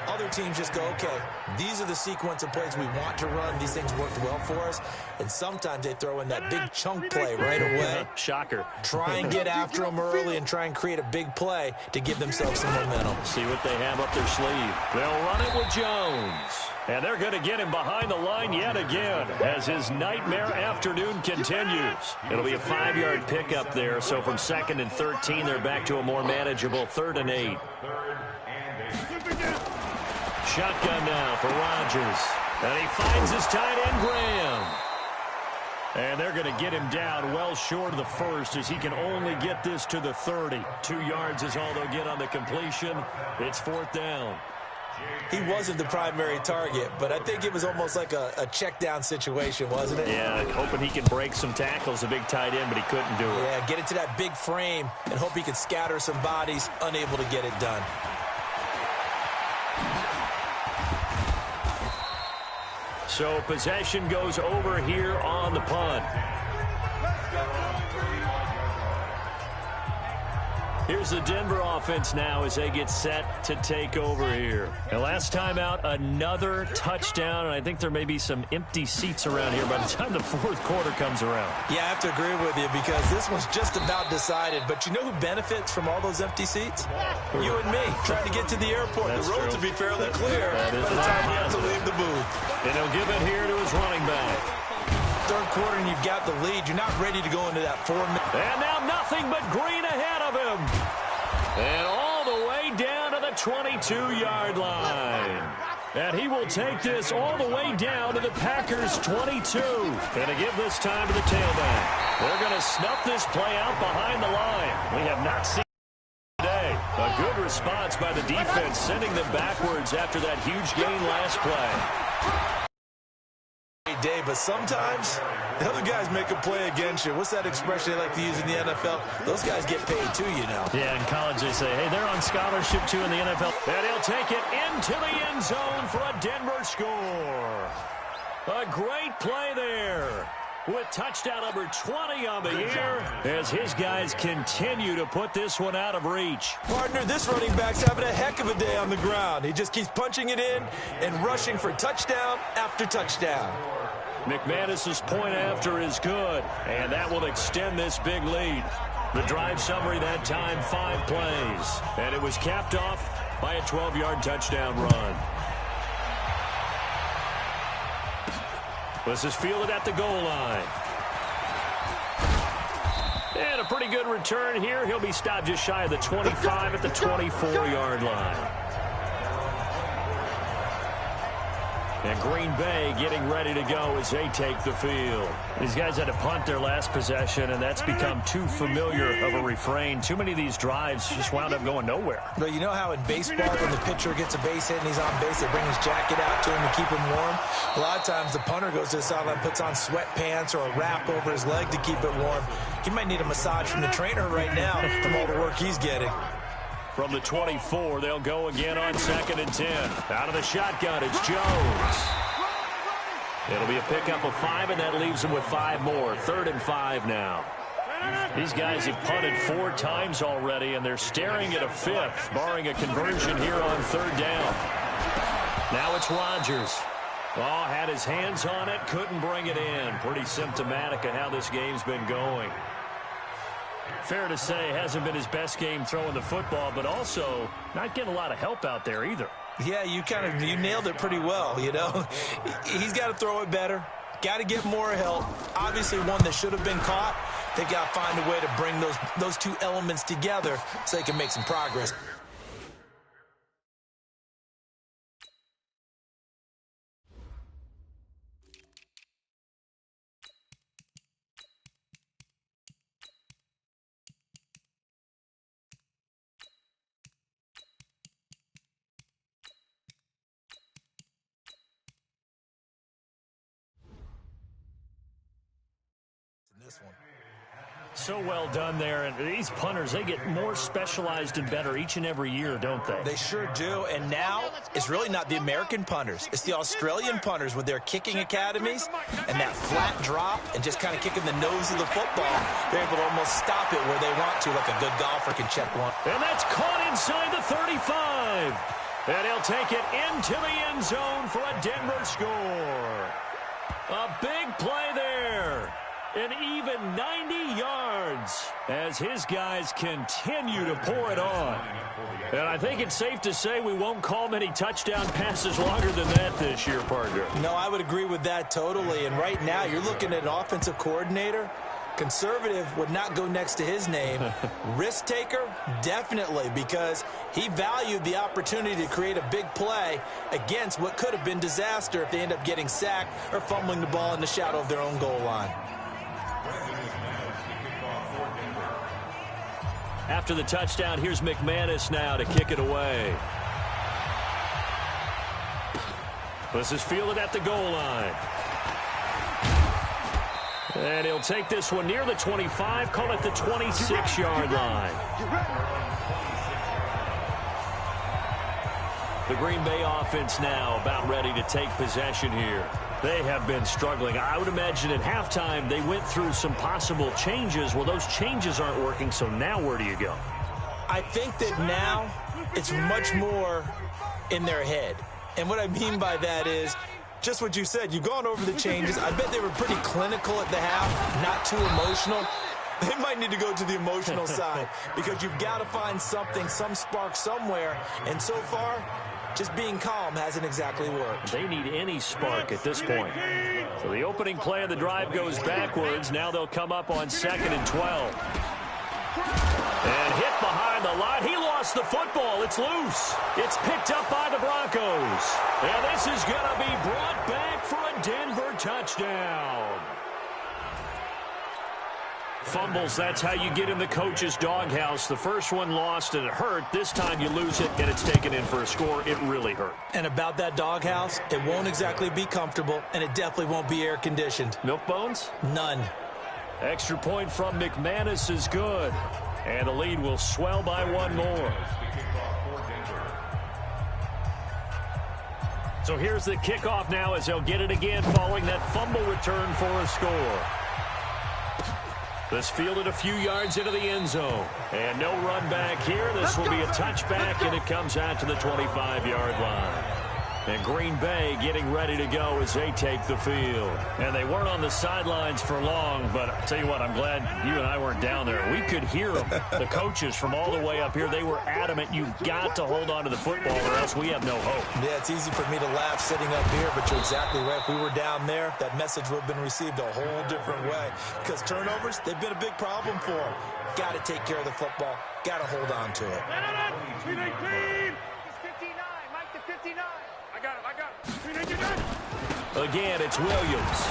Other teams just go, okay, these are the sequence of plays we want to run. These things worked well for us. And sometimes they throw in that big chunk play right away. Shocker. Try and get after them early and try and create a big play to give themselves some momentum. See what they have up their sleeve. They'll run it with Jones. And they're going to get him behind the line yet again as his nightmare afternoon continues. It'll be a 5-yard pickup there. So from 2nd and 13, they're back to a more manageable 3rd and 8. Shotgun now for Rodgers. And he finds his tight end, Graham. And they're going to get him down well short of the first as he can only get this to the 30. 2 yards is all they'll get on the completion. It's 4th down. He wasn't the primary target, but I think it was almost like a check down situation, wasn't it? Yeah, hoping he can break some tackles, a big tight end, but he couldn't do it. Yeah, get it to that big frame and hope he could scatter some bodies, unable to get it done. So possession goes over here on the punt. Here's the Denver offense now as they get set to take over here. And last time out, another touchdown, and I think there may be some empty seats around here by the time the 4th quarter comes around. Yeah, I have to agree with you because this one's just about decided. But you know who benefits from all those empty seats? You and me, trying to get to the airport. That's the roads true. will be fairly clear by That is the time we have to positive. leave the booth. And he'll give it here to his running back. 3rd quarter and you've got the lead. You're not ready to go into that 4-minute. And now nothing but green ahead of him. And all the way down to the 22-yard line. And he will take this all the way down to the Packers' 22. Going to give this time to the tailback. They're going to snuff this play out behind the line. We have not seen today. A good response by the defense, sending them backwards after that huge gain last play. Day, but sometimes the other guys make a play against you. What's that expression they like to use in the NFL? Those guys get paid too, you know. Yeah, in college they say, hey, they're on scholarship too in the NFL. And he'll take it into the end zone for a Denver score. A great play there with touchdown number 20 on the year as his guys continue to put this one out of reach. Partner, this running back's having a heck of a day on the ground. He just keeps punching it in and rushing for touchdown after touchdown. McManus's point after is good, and that will extend this big lead. The drive summary that time, 5 plays, and it was capped off by a 12-yard touchdown run. This is fielded at the goal line. And a pretty good return here. He'll be stopped just shy of the 25 at the 24-yard line. And Green Bay getting ready to go as they take the field. These guys had to punt their last possession, and that's become too familiar of a refrain. Too many of these drives just wound up going nowhere. But you know how in baseball, when the pitcher gets a base hit and he's on base, they bring his jacket out to him to keep him warm? A lot of times the punter goes to the sideline, puts on sweatpants or a wrap over his leg to keep it warm. He might need a massage from the trainer right now from all the work he's getting. From the 24, they'll go again on 2nd and 10. Out of the shotgun, it's Jones. It'll be a pickup of 5, and that leaves them with 5 more. 3rd and 5 now. These guys have punted 4 times already, and they're staring at a 5th, barring a conversion here on 3rd down. Now it's Rodgers. Oh, had his hands on it, couldn't bring it in. Pretty symptomatic of how this game's been going. Fair to say, hasn't been his best game throwing the football, but also not getting a lot of help out there either. Yeah, you nailed it pretty well, you know. He's got to throw it better. Got to get more help. Obviously, one that should have been caught. They got to find a way to bring those 2 elements together so they can make some progress. This one. So well done there, and these punters, they get more specialized and better each and every year, don't they? They sure do, and now it's really not the American punters. It's the Australian punters with their kicking academies and that flat drop and just kind of kicking the nose of the football. They're able to almost stop it where they want to, like a good golfer can check one. And that's caught inside the 35. And he'll take it into the end zone for a Denver score. A big play there. An even 90 yards as his guys continue to pour it on. And I think it's safe to say we won't call many touchdown passes longer than that this year, partner. No, I would agree with that totally. And right now, you're looking at an offensive coordinator. Conservative would not go next to his name. Risk taker, definitely, because he valued the opportunity to create a big play against what could have been disaster if they end up getting sacked or fumbling the ball in the shadow of their own goal line. After the touchdown, here's McManus now to kick it away. This is fielded at the goal line. And he'll take this one near the 25, call it the 26-yard line. The Green Bay offense now about ready to take possession here. They have been struggling. I would imagine at halftime they went through some possible changes. Well, those changes aren't working, so now where do you go? I think that now it's much more in their head. And what I mean by that is just what you said. You've gone over the changes. I bet they were pretty clinical at the half, not too emotional. They might need to go to the emotional side because you've got to find something, some spark somewhere. And so far, just being calm hasn't exactly worked. They need any spark at this point. So the opening play of the drive goes backwards. Now they'll come up on 2nd and 12. And hit behind the line. He lost lost the football. It's loose. It's picked up by the Broncos. And this is going to be brought back for a Denver touchdown. Fumbles, that's how you get in the coach's doghouse. The first one lost and it hurt. This time you lose it and it's taken in for a score. It really hurt. And about that doghouse, it won't exactly be comfortable, and it definitely won't be air-conditioned. Milk bones? None. Extra point from McManus is good. And the lead will swell by one more. So here's the kickoff now as they'll get it again following that fumble return for a score. This fielded a few yards into the end zone. And no run back here. This will be a touchback, and it comes out to the 25-yard line. And Green Bay getting ready to go as they take the field. And they weren't on the sidelines for long, but I'll tell you what, I'm glad you and I weren't down there. We could hear them, the coaches from all the way up here. They were adamant, you've got to hold on to the football or else we have no hope. Yeah, it's easy for me to laugh sitting up here, but you're exactly right. If we were down there, that message would have been received a whole different way. Because turnovers, they've been a big problem for them. Got to take care of the football. Got to hold on to it. Clean. 59, Mike to 59. I got it. Again, it's Williams.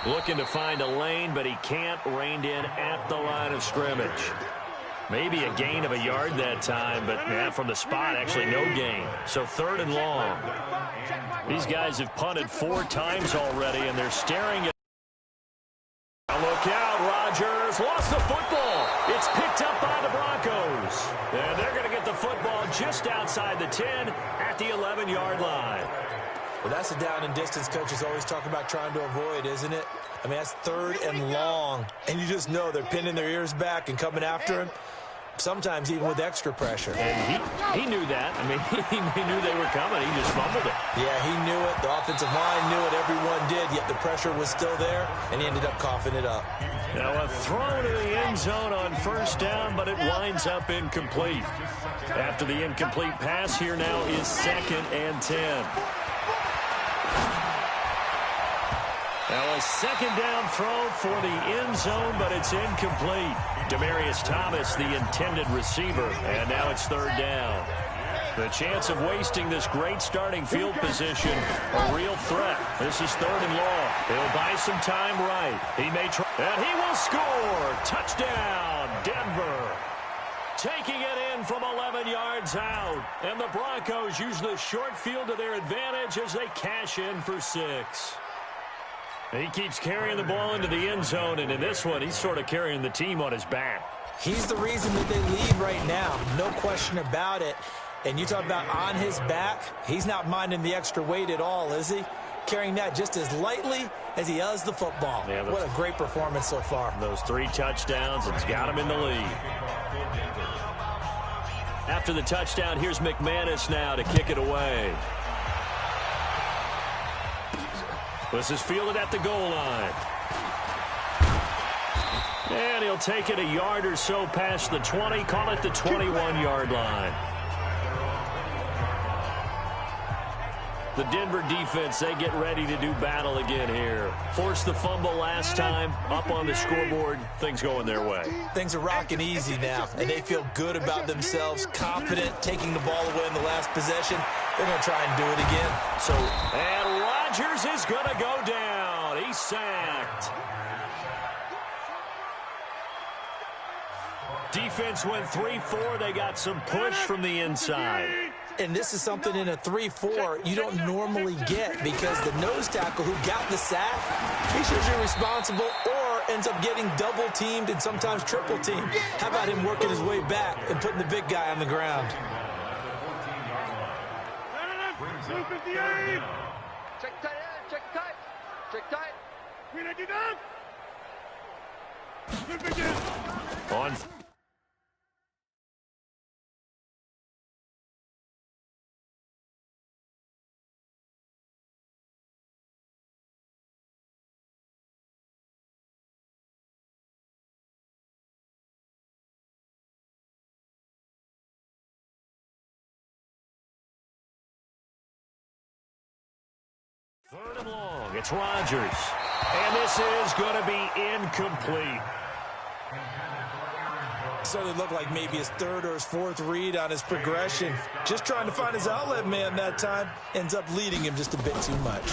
Looking to find a lane, but he can't. Reined in at the line of scrimmage. Maybe a gain of a yard that time, but yeah, from the spot, actually no gain. So 3rd and long. These guys have punted 4 times already, and they're staring at. Look out, Rodgers lost the football. It's picked up by the Broncos. And they're going to get the football just outside the 10 at the 11-yard line. Well, that's a down and distance coaches always talk about trying to avoid, isn't it? I mean, that's 3rd and long. And you just know they're pinning their ears back and coming after him. Sometimes even with extra pressure. And he knew that. I mean, he knew they were coming. He just fumbled it. Yeah, he knew it. The offensive line knew it. Everyone did. Yet the pressure was still there, and he ended up coughing it up. Now a throw to the end zone on 1st down, but it winds up incomplete. After the incomplete pass, here now is 2nd and 10. Now a 2nd down throw for the end zone, but it's incomplete. Demaryius Thomas, the intended receiver, and now it's 3rd down. The chance of wasting this great starting field position, a real threat. This is 3rd and long. He'll buy some time right. He may try, and he will score. Touchdown, Denver. Taking it in from 11 yards out. And the Broncos use the short field to their advantage as they cash in for 6. He keeps carrying the ball into the end zone, and in this one, he's sort of carrying the team on his back. He's the reason that they lead right now. No question about it. And you talk about on his back, he's not minding the extra weight at all, is he? Carrying that just as lightly as he does the football. Yeah, what a great performance so far. Those 3 touchdowns, it's got him in the lead. After the touchdown, here's McManus now to kick it away. This is fielded at the goal line. And he'll take it a yard or so past the 20, call it the 21-yard line. The Denver defense, they get ready to do battle again here. Forced the fumble last time, up on the scoreboard, things going their way. Things are rocking easy now, and they feel good about themselves, confident, taking the ball away in the last possession. They're going to try and do it again. And Rodgers is going to go down. He's sacked. Defense went 3-4. They got some push from the inside. And this is something in a 3-4 you don't normally get because the nose tackle who got the sack, he's usually responsible or ends up getting double-teamed and sometimes triple-teamed. How about him working his way back and putting the big guy on the ground? Check tight, check tight, check tight. On. Third and long. It's Rodgers. And this is going to be incomplete. Certainly looked like maybe his third or his fourth read on his progression. Just trying to find his outlet man that time. Ends up leading him just a bit too much.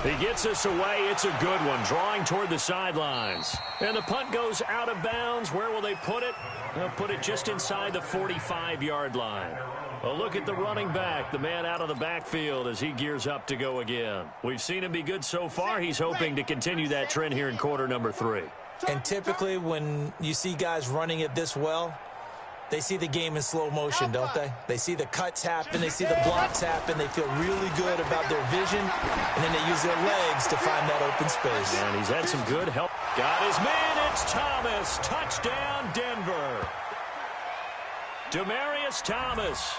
He gets us away. It's a good one, drawing toward the sidelines. And the punt goes out of bounds. Where will they put it? They'll put it just inside the 45-yard line. A look at the running back, the man out of the backfield as he gears up to go again. We've seen him be good so far. He's hoping to continue that trend here in quarter number 3. And typically when you see guys running it this well, they see the game in slow motion, don't they? They see the cuts happen. They see the blocks happen. They feel really good about their vision, and then they use their legs to find that open space. And he's had some good help. Got his man. It's Thomas. Touchdown, Denver. Demaryius Thomas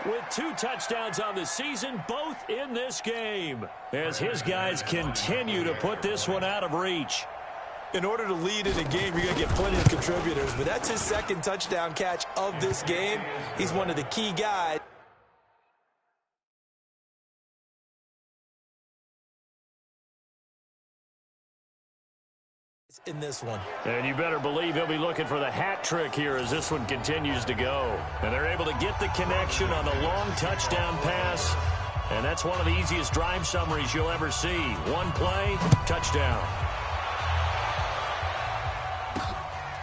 with 2 touchdowns on the season, both in this game, as his guys continue to put this one out of reach. In order to lead in a game, you're going to get plenty of contributors, but that's his second touchdown catch of this game. He's one of the key guys. In this one. And you better believe he'll be looking for the hat trick here as this one continues to go. And they're able to get the connection on the long touchdown pass. And that's one of the easiest drive summaries you'll ever see. One play, touchdown.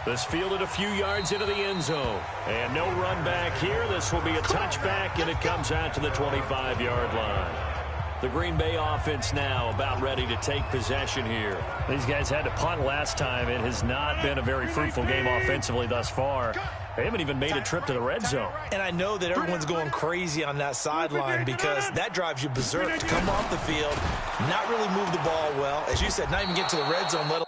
This fielded a few yards into the end zone. And no run back here. This will be a touchback, and it comes out to the 25-yard line. The Green Bay offense now about ready to take possession here. These guys had to punt last time. It has not been a very fruitful game offensively thus far. They haven't even made a trip to the red zone. And I know that everyone's going crazy on that sideline because that drives you berserk to come off the field, not really move the ball well. As you said, not even get to the red zone, let alone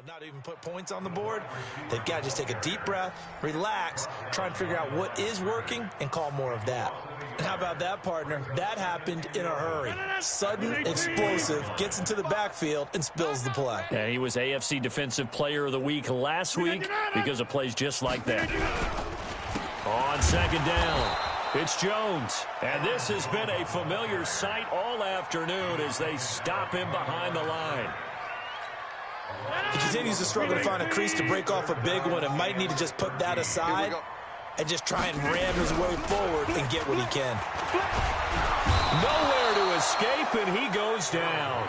not even put points on the board. They've got to just take a deep breath, relax, try and figure out what is working, and call more of that. And how about that, partner? That happened in a hurry. Sudden, explosive, gets into the backfield, and spills the play. Yeah, he was AFC Defensive Player of the Week last week because of plays just like that. On second down, it's Jones. And this has been a familiar sight all afternoon as they stop him behind the line. He continues to struggle to find a crease to break off a big one and might need to just put that aside and just try and ram his way forward and get what he can. Nowhere to escape, and he goes down.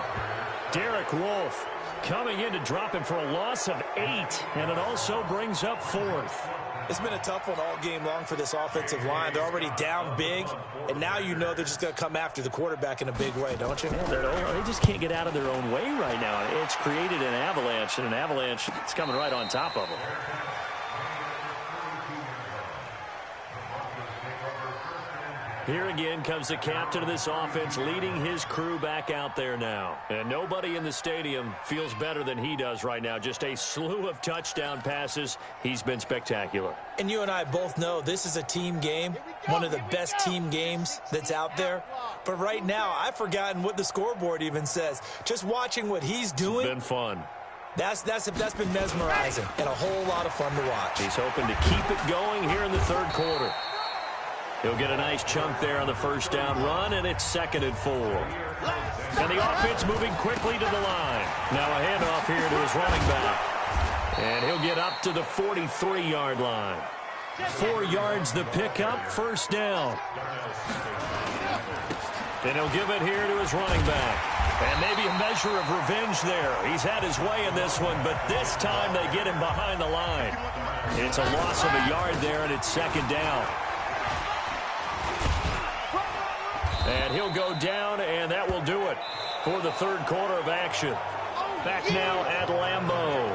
Derek Wolfe coming in to drop him for a loss of 8, and it also brings up 4th. It's been a tough one all game long for this offensive line. They're already down big, and now you know they're just going to come after the quarterback in a big way, don't you? Yeah, they just can't get out of their own way right now. It's created an avalanche, and an avalanche is coming right on top of them. Here again comes the captain of this offense leading his crew back out there now. And nobody in the stadium feels better than he does right now. Just a slew of touchdown passes. He's been spectacular. And you and I both know this is a team game, one of the best team games that's out there. But right now, I've forgotten what the scoreboard even says. Just watching what he's doing. It's been fun. That's been mesmerizing and a whole lot of fun to watch. He's hoping to keep it going here in the third quarter. He'll get a nice chunk there on the first down run, and it's 2nd and 4. And the offense moving quickly to the line. Now a handoff here to his running back. And he'll get up to the 43-yard line. 4 yards the pickup, first down. And he'll give it here to his running back. And maybe a measure of revenge there. He's had his way in this one, but this time they get him behind the line. It's a loss of a yard there, and it's 2nd down. And he'll go down, and that will do it for the third quarter of action. Back now at Lambeau.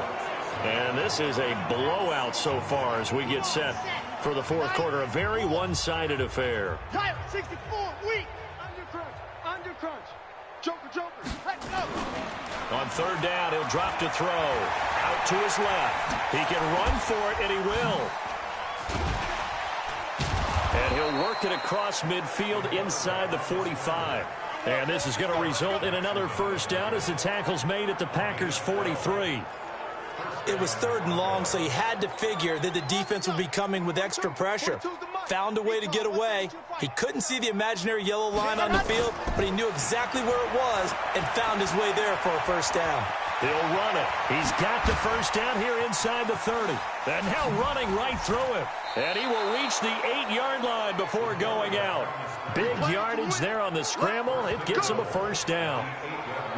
And this is a blowout so far as we get set for the fourth quarter. A very one-sided affair. Tyler, 64, weak. Under crunch. Joker. Let's go. On third down, he'll drop to throw. Out to his left. He can run for it, and he will. And he'll work it across midfield inside the 45. And this is going to result in another first down as the tackle's made at the Packers' 43. It was third and long, so he had to figure that the defense would be coming with extra pressure. Found a way to get away. He couldn't see the imaginary yellow line on the field, but he knew exactly where it was and found his way there for a first down. He'll run it. He's got the first down here inside the 30. And now running right through it. And he will reach the 8-yard line before going out. Big yardage there on the scramble. It gets him a first down.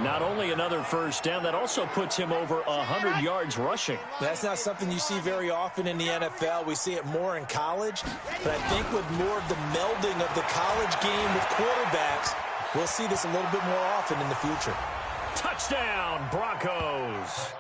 Not only another first down, that also puts him over 100 yards rushing. That's not something you see very often in the NFL. We see it more in college. But I think with more of the melding of the college game with quarterbacks, we'll see this a little bit more often in the future. Touchdown, Broncos.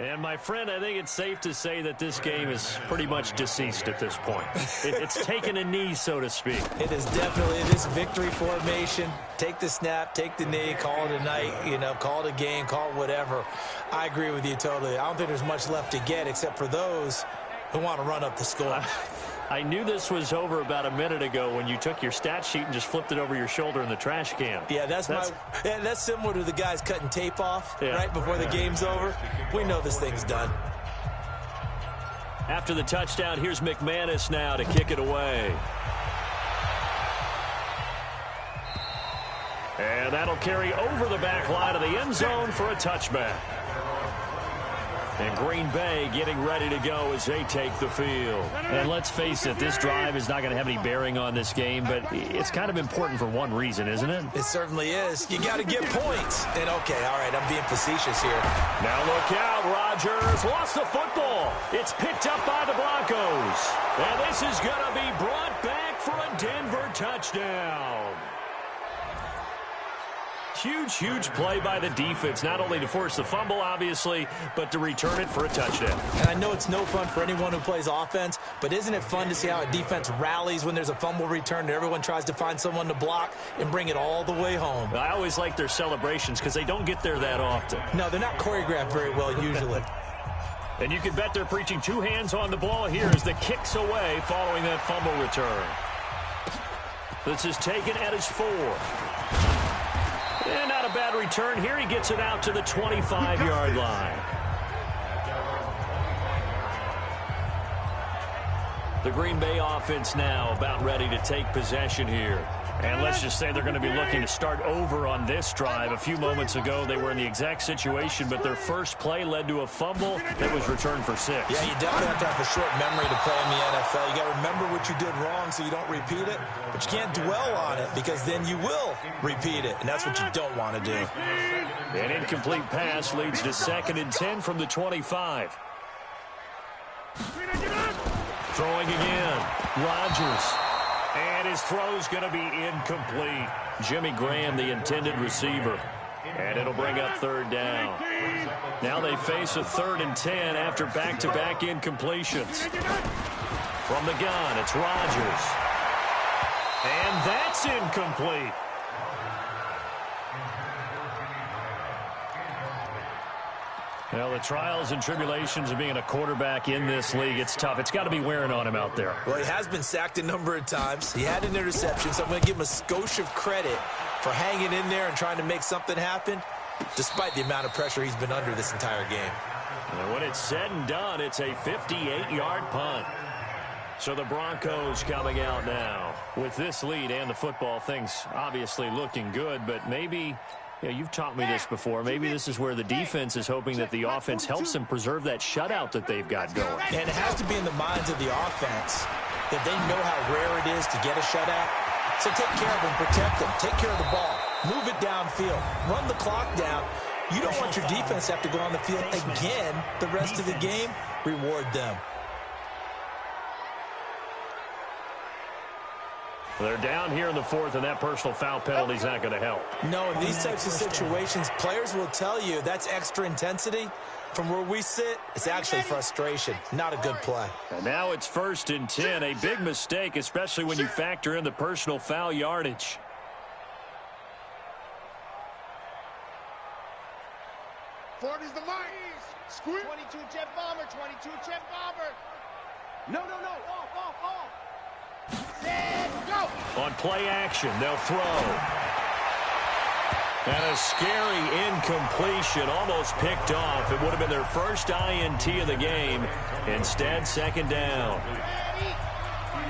And, my friend, I think it's safe to say that this game is pretty much deceased at this point. It's taken a knee, so to speak. It is definitely this victory formation. Take the snap, take the knee, call it a night, call it a game, call it whatever. I agree with you totally. I don't think there's much left to get except for those who want to run up the score. I knew this was over about a minute ago when you took your stat sheet and just flipped it over your shoulder in the trash can. Yeah, that's similar to the guys cutting tape off right before the game's over. We know this thing's done. After the touchdown, here's McManus now to kick it away. And that'll carry over the back line of the end zone for a touchback. And Green Bay getting ready to go as they take the field. And let's face it, this drive is not going to have any bearing on this game, but it's kind of important for one reason, isn't it? It certainly is. You got to get points. And, okay, all right, I'm being facetious here. Now look out, Rodgers lost the football. It's picked up by the Broncos. And this is going to be brought back for a Denver touchdown. Huge play by the defense, not only to force the fumble, obviously, but to return it for a touchdown. And I know it's no fun for anyone who plays offense, but isn't it fun to see how a defense rallies when there's a fumble return and everyone tries to find someone to block and bring it all the way home? I always like their celebrations because they don't get there that often. No, they're not choreographed very well usually. And you can bet they're preaching two hands on the ball here as the kick's away following that fumble return. This is taken at his 4. And not a bad return here. He gets it out to the 25-yard line. The Green Bay offense now about ready to take possession here. And let's just say they're going to be looking to start over on this drive. A few moments ago, they were in the exact situation, but their first play led to a fumble that was returned for 6. Yeah, you definitely have to have a short memory to play in the NFL. You got to remember what you did wrong so you don't repeat it, but you can't dwell on it because then you will repeat it, and that's what you don't want to do. An incomplete pass leads to 2nd and 10 from the 25. Throwing again. Rodgers. And his throw's going to be incomplete. Jimmy Graham, the intended receiver. And it'll bring up 3rd down. Now they face a 3rd and 10 after back-to-back incompletions. From the gun, it's Rodgers. And that's incomplete. Well, the trials and tribulations of being a quarterback in this league, it's tough. It's got to be wearing on him out there. Well, he has been sacked a number of times. He had an interception, so I'm going to give him a skosh of credit for hanging in there and trying to make something happen, despite the amount of pressure he's been under this entire game. And when it's said and done, it's a 58-yard punt. So the Broncos coming out now. With this lead and the football, things obviously looking good, but maybe, you've taught me this before, maybe this is where the defense is hoping that the offense helps them preserve that shutout that they've got going. And it has to be in the minds of the offense that they know how rare it is to get a shutout. So take care of them, protect them, take care of the ball, move it downfield, run the clock down. You don't want your defense to have to go on the field again the rest of the game. Reward them. They're down here in the fourth, and that personal foul penalty is not going to help. No, in these types of situations, players will tell you that's extra intensity. From where we sit, it's actually frustration. Not a good play. And now it's 1st and 10. A big mistake, especially when you factor in the personal foul yardage. Ford is the mark. Squeeze. 22 jet bomber. 22 jet bomber. No. Off. Set, go. On play action, they'll throw. And a scary incompletion, almost picked off. It would have been their first INT of the game. Instead, 2nd down.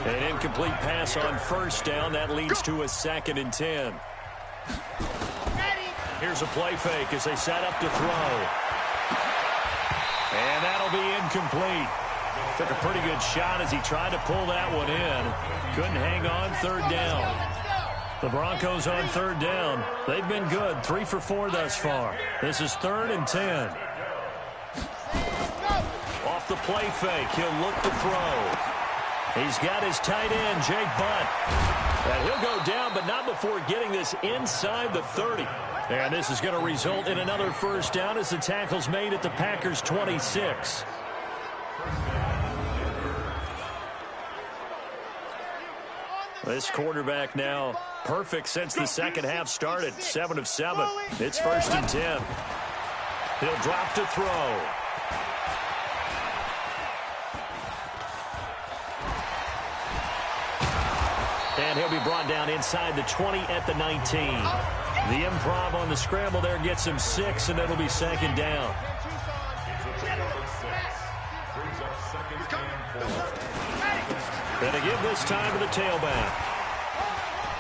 An incomplete pass on 1st down. That leads to a 2nd and 10. Here's a play fake as they set up to throw. And that'll be incomplete. Took a pretty good shot as he tried to pull that one in. Couldn't hang on, 3rd down. The Broncos on 3rd down. They've been good, 3 for 4 thus far. This is 3rd and 10. Off the play fake, he'll look to throw. He's got his tight end, Jake Butt. And he'll go down, but not before getting this inside the 30. And this is going to result in another 1st down as the tackle's made at the Packers' 26. This quarterback now perfect since the 2nd half started. 7 of 7. It's 1st and 10. He'll drop to throw. And he'll be brought down inside the 20 at the 19. The improv on the scramble there gets him 6, and it'll be 2nd down. And to give this time to the tailback.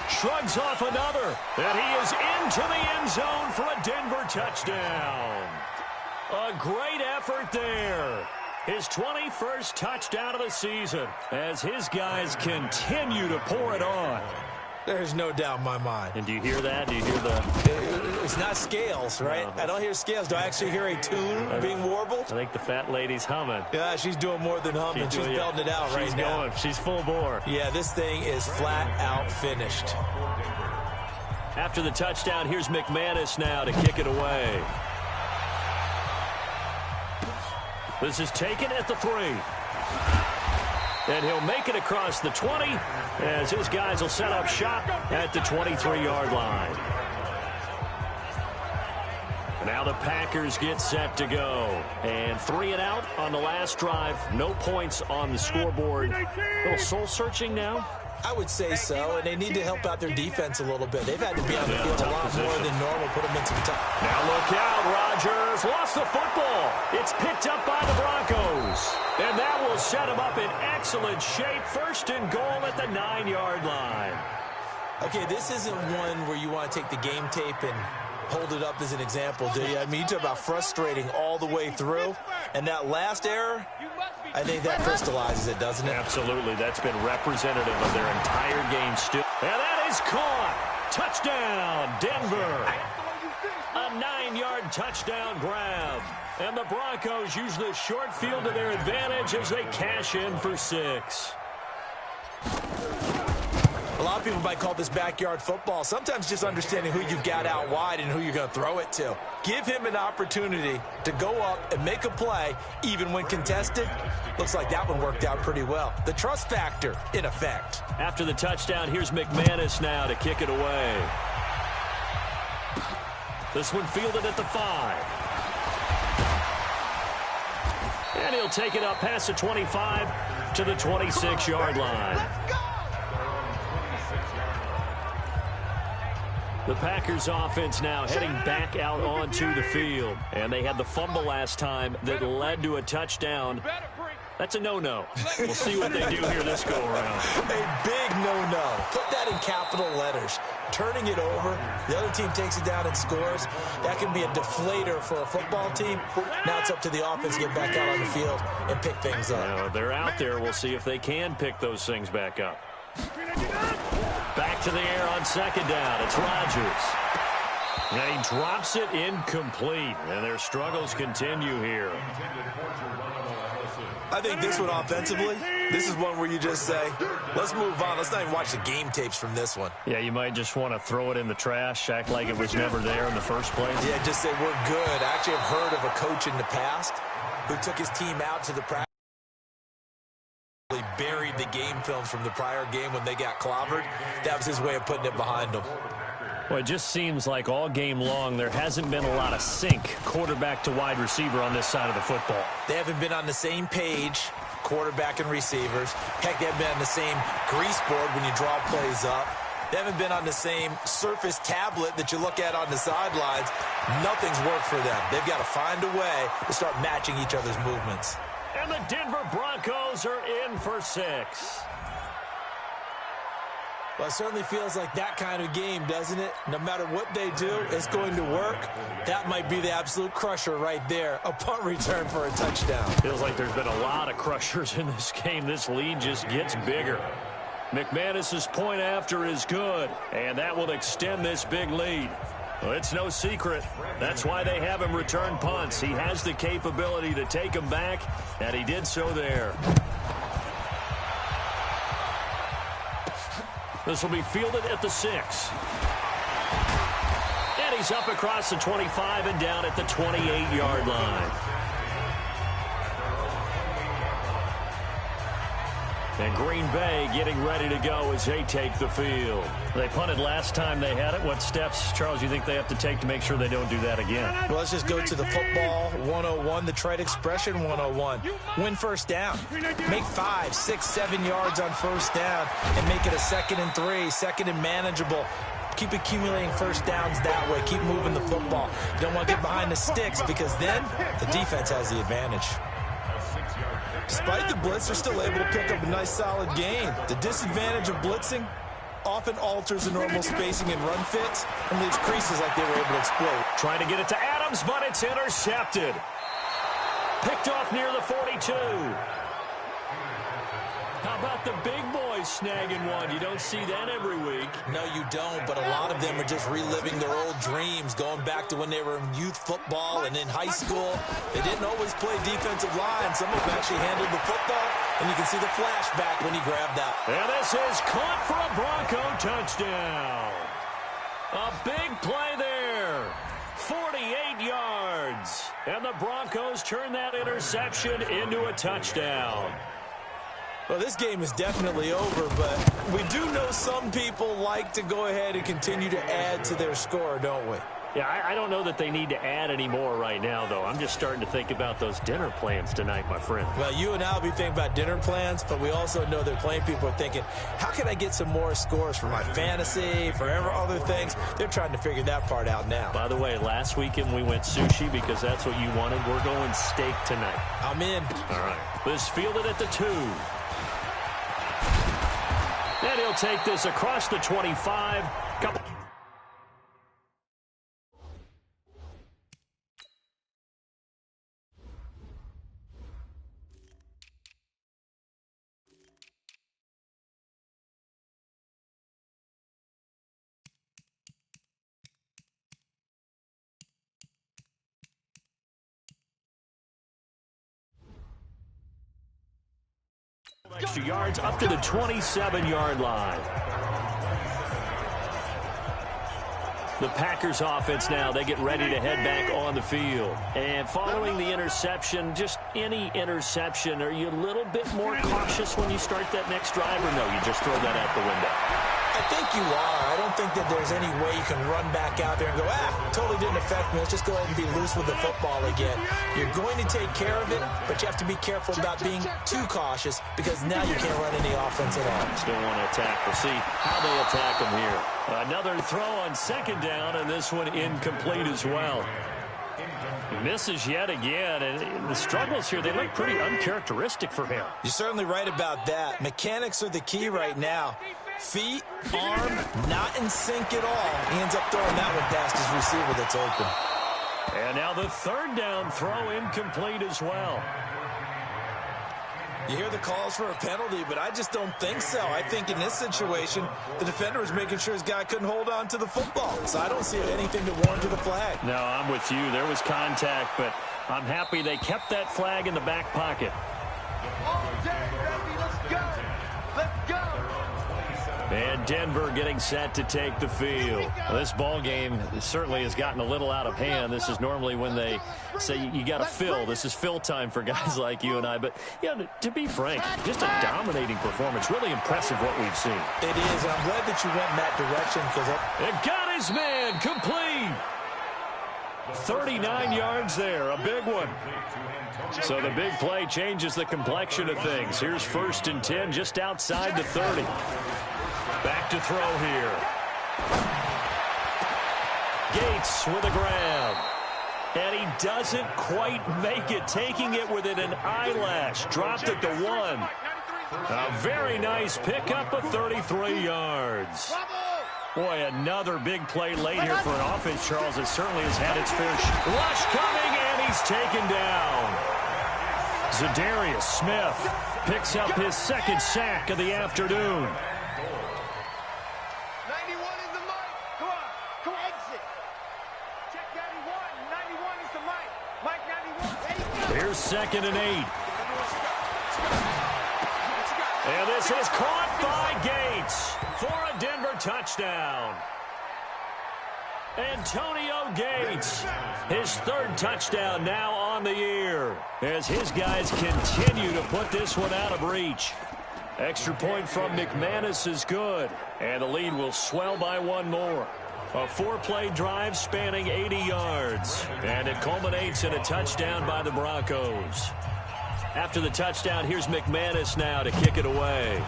Shrugs off another. And he is into the end zone for a Denver touchdown. A great effort there. His 21st touchdown of the season as his guys continue to pour it on. There's no doubt in my mind. And do you hear that? Do you hear the... It's not scales, right? I don't hear scales. Do I actually hear a tune being warbled? I think the fat lady's humming. Yeah, she's doing more than humming. She's belting it out right now. She's full bore. Yeah, this thing is flat out finished. After the touchdown, here's McManus now to kick it away. This is taken at the 3. And he'll make it across the 20 as his guys will set up shop at the 23-yard line. Now the Packers get set to go. And 3 and out on the last drive. No points on the scoreboard. A little soul-searching now? I would say so, and they need to help out their defense a little bit. They've had to be on the field a lot more than normal, put them in some time. Now look out, Rodgers lost the football. It's picked up by the Broncos. And that will set them up in excellent shape. 1st and goal at the 9-yard line. Okay, this isn't one where you want to take the game tape and hold it up as an example, do you? I mean, you talk about frustrating all the way through. And that last error, I think that crystallizes it, doesn't it? Absolutely. That's been representative of their entire game still. And that is caught. Touchdown, Denver. A 9-yard touchdown grab. And the Broncos use the short field to their advantage as they cash in for 6. A lot of people might call this backyard football. Sometimes just understanding who you've got out wide and who you're going to throw it to. Give him an opportunity to go up and make a play, even when contested. Looks like that one worked out pretty well. The trust factor, in effect. After the touchdown, here's McManus now to kick it away. This one fielded at the 5. And he'll take it up past the 25 to the 26-yard line. The Packers offense now heading back out onto the field. And they had the fumble last time that led to a touchdown. That's a no-no. We'll see what they do here this go-around. A big no-no. Put that in capital letters. Turning it over, the other team takes it down and scores. That can be a deflator for a football team. Now it's up to the offense to get back out on the field and pick things up. Now, they're out there. We'll see if they can pick those things back up. Back to the air on second down. It's Rodgers. And he drops it incomplete. And their struggles continue here. I think this one offensively, this is one where you just say, let's move on. Let's not even watch the game tapes from this one. Yeah, you might just want to throw it in the trash, act like it was never there in the first place. Yeah, just say we're good. I actually have heard of a coach in the past who took his team out to the practice. Buried the game film from the prior game when they got clobbered. That was his way of putting it behind them. Well, it just seems like all game long there hasn't been a lot of sync quarterback to wide receiver on this side of the football. They haven't been on the same page, quarterback and receivers. Heck, they haven't been on the same grease board when you draw plays up. They haven't been on the same surface tablet that you look at on the sidelines. Nothing's worked for them. They've got to find a way to start matching each other's movements. And the Denver Broncos are in for 6. Well, it certainly feels like that kind of game, doesn't it? No matter what they do, it's going to work. That might be the absolute crusher right there. A punt return for a touchdown. Feels like there's been a lot of crushers in this game. This lead just gets bigger. McManus's point after is good, and that will extend this big lead. Well, it's no secret. That's why they have him return punts. He has the capability to take them back, and he did so there. This will be fielded at the 6. And he's up across the 25 and down at the 28-yard line. And Green Bay getting ready to go as they take the field. They punted last time they had it. What steps, Charles, you think they have to take to make sure they don't do that again? Well, let's just go to the football 101, the trade expression 101. Win first down. Make 5, 6, 7 yards on first down and make it a 2nd and 3, 2nd and manageable. Keep accumulating first downs that way. Keep moving the football. You don't want to get behind the sticks because then the defense has the advantage. Despite the blitz, they're still able to pick up a nice, solid gain. The disadvantage of blitzing often alters the normal spacing and run fits and leaves creases like they were able to exploit. Trying to get it to Adams, but it's intercepted. Picked off near the 42. How about the big boys snagging one? You don't see that every week. No, you don't, but a lot of them are just reliving their old dreams, going back to when they were in youth football and in high school. They didn't always play defensive line. Some of them actually handled the football, and you can see the flashback when he grabbed that. And this is caught for a Bronco touchdown. A big play there. 48 yards. And the Broncos turn that interception into a touchdown. Well, this game is definitely over, but we do know some people like to go ahead and continue to add to their score, don't we? Yeah, I don't know that they need to add any more right now, though. I'm just starting to think about those dinner plans tonight, my friend. Well, you and I will be thinking about dinner plans, but we also know that playing people are thinking, how can I get some more scores for my fantasy, for other things? They're trying to figure that part out now. By the way, last weekend we went sushi because that's what you wanted. We're going steak tonight. I'm in. All right. This fielded at the 2. And he'll take this across the 25. Extra yards up to the 27-yard line. The Packers offense now, they get ready to head back on the field. And following the interception, just any interception, are you a little bit more cautious when you start that next drive, or no, you just throw that out the window? I think you are. I don't think that there's any way you can run back out there and go, totally didn't affect me. Let's just go ahead and be loose with the football again. You're going to take care of it, but you have to be careful about being too cautious because now you can't run any offense at all. Still want to attack. We'll see how they attack them here. Another throw on second down, and this one incomplete as well. Misses yet again, and the struggles here, they look pretty uncharacteristic for him. You're certainly right about that. Mechanics are the key right now. Feet, arm, not in sync at all. He ends up throwing that one past his receiver that's open. And now the third down throw incomplete as well. You hear the calls for a penalty, but I just don't think so. I think in this situation, the defender was making sure his guy couldn't hold on to the football. So I don't see anything to warrant the flag. No, I'm with you. There was contact, but I'm happy they kept that flag in the back pocket. All day, baby, let's go. Let's go. And Denver getting set to take the field. Well, this ball game certainly has gotten a little out of hand. This is normally when they say you got to fill. This is fill time for guys like you and I. But, yeah, to be frank, just a dominating performance. Really impressive what we've seen. It is, and I'm glad that you went in that direction. It got his man complete. 39 yards there, a big one. So the big play changes the complexion of things. Here's 1st and 10 just outside the 30. Back to throw here. Gates with a grab. And he doesn't quite make it, taking it within an eyelash. Dropped it to 1. A very nice pickup of 33 yards. Boy, another big play late here for an offense, Charles. It certainly has had its fair rush coming, and he's taken down. Zadarius Smith picks up his 2nd sack of the afternoon. 91 is the mic. Come on. Come on. Exit. Check 91. 91 is the mic. Mike 91. Here's 2nd and 8. And this is caught by Gates for a Denver touchdown. Antonio Gates, his 3rd touchdown now on the year as his guys continue to put this one out of reach. Extra point from McManus is good, and the lead will swell by 1 more. A 4-play drive spanning 80 yards, and it culminates in a touchdown by the Broncos. After the touchdown, here's McManus now to kick it away.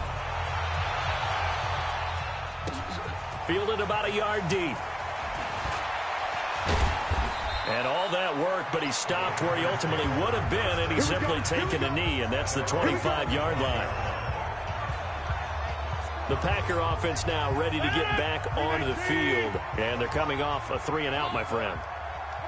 Fielded about a yard deep. And all that work, but he stopped where he ultimately would have been, and he's simply taken a knee, and that's the 25-yard line. The Packer offense now ready to get back onto the field, and they're coming off a 3-and-out, my friend.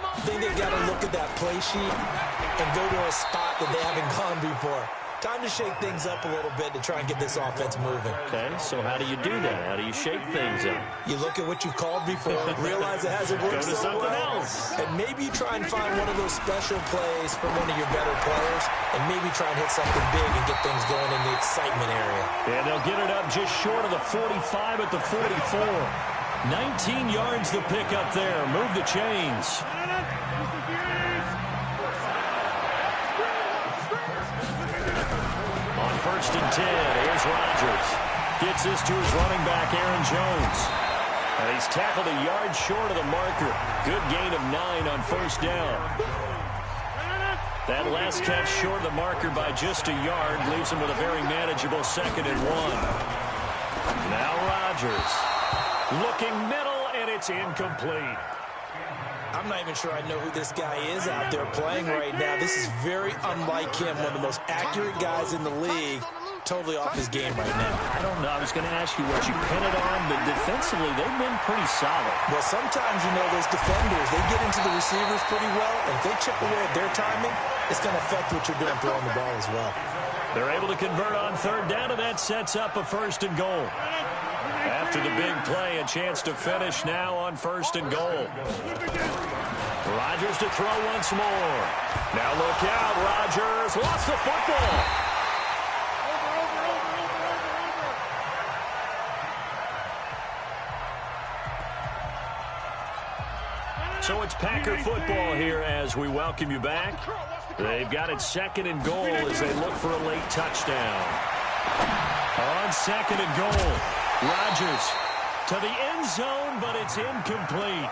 I think they've got to look at that play sheet and go to a spot that they haven't gone before. Time to shake things up a little bit to try and get this offense moving. Okay, so how do you do that? How do you shake things up? You look at what you called before, realize it hasn't worked Go to so something well, else. and maybe you try and find one of those special plays from one of your better players, and maybe try and hit something big and get things going in the excitement area. And they'll get it up just short of the 45 at the 44. 19 yards to pick up there. Move the chains. On 1st and 10, here's Rodgers. Gets this to his running back, Aaron Jones. And he's tackled a yard short of the marker. Good gain of 9 on 1st down. That last catch short of the marker by just a yard leaves him with a very manageable 2nd and 1. Now Rodgers. Looking middle, and it's incomplete. I'm not even sure I know who this guy is out there playing right now. This is very unlike him, one of the most accurate guys in the league. Totally off his game right now. I don't know. I was going to ask you what you pin it on, but defensively, they've been pretty solid. Well, sometimes, you know, those defenders, they get into the receivers pretty well, and if they chip away at their timing, it's going to affect what you're doing throwing the ball as well. They're able to convert on 3rd down, and that sets up a 1st and goal. After the big play, a chance to finish now on 1st and goal. Rodgers to throw once more. Now look out, Rodgers lost the football. So it's Packer football here as we welcome you back. They've got it 2nd and goal as they look for a late touchdown. On 2nd and goal, Rodgers to the end zone, but it's incomplete.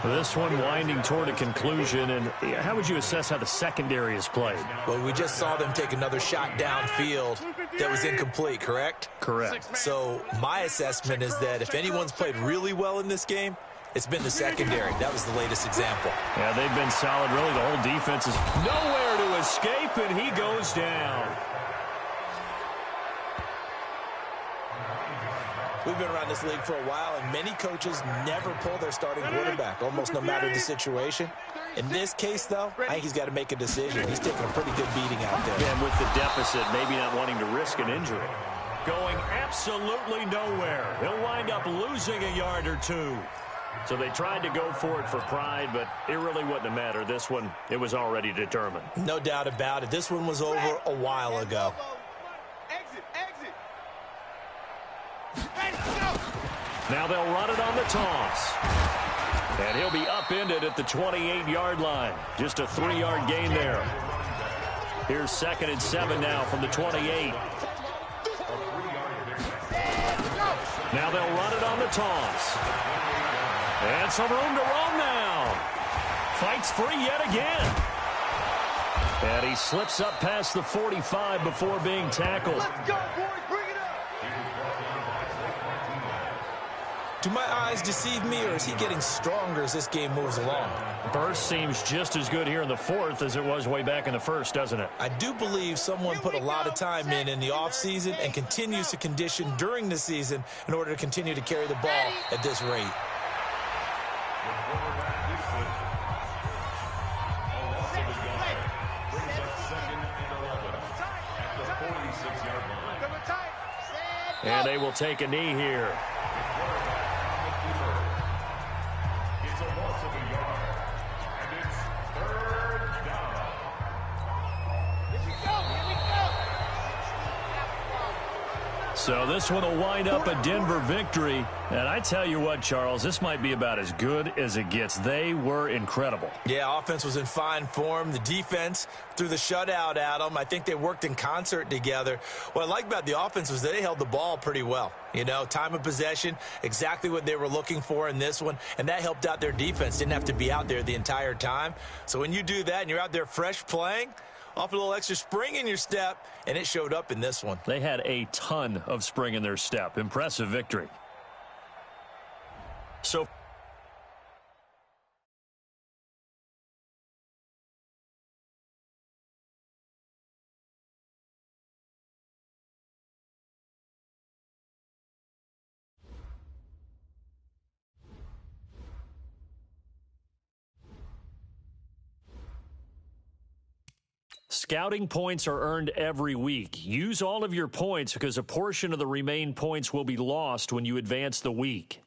This one winding toward a conclusion, and how would you assess how the secondary has played? Well, we just saw them take another shot downfield that was incomplete, correct? Correct. So my assessment is that if anyone's played really well in this game, it's been the secondary. That was the latest example. Yeah, they've been solid. Really, the whole defense is nowhere to escape, and he goes down. We've been around this league for a while, and many coaches never pull their starting quarterback, almost no matter the situation. In this case, though, I think he's got to make a decision. He's taking a pretty good beating out there. And with the deficit, maybe not wanting to risk an injury. Going absolutely nowhere. He'll wind up losing a yard or two. So they tried to go for it for pride, but it really wouldn't have mattered. This one, it was already determined. No doubt about it. This one was over a while ago. Now they'll run it on the toss. And he'll be upended at the 28-yard line. Just a 3-yard gain there. Here's 2nd and 7 now from the 28. Now they'll run it on the toss. And some room to roam now. Fights free yet again. And he slips up past the 45 before being tackled. Let's go, boys. Bring it up. Do my eyes deceive me, or is he getting stronger as this game moves along? Burst seems just as good here in the 4th as it was way back in the 1st, doesn't it? I do believe someone put a lot of time in the offseason and continues to condition during the season in order to continue to carry the ball at this rate. And they will take a knee here. It's a loss of a yard, and it's 3rd down. Here we go. Here we go. So this one will wind up a Denver victory. And I tell you what, Charles, this might be about as good as it gets. They were incredible. Yeah, offense was in fine form. The defense threw the shutout at them. I think they worked in concert together. What I like about the offense was they held the ball pretty well. You know, time of possession, exactly what they were looking for in this one, and that helped out their defense. Didn't have to be out there the entire time. So when you do that and you're out there fresh playing, off a little extra spring in your step, and it showed up in this one. They had a ton of spring in their step. Impressive victory. So scouting points are earned every week. Use all of your points because a portion of the remaining points will be lost when you advance the week.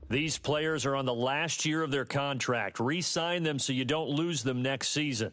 These players are on the last year of their contract. Re-sign them so you don't lose them next season.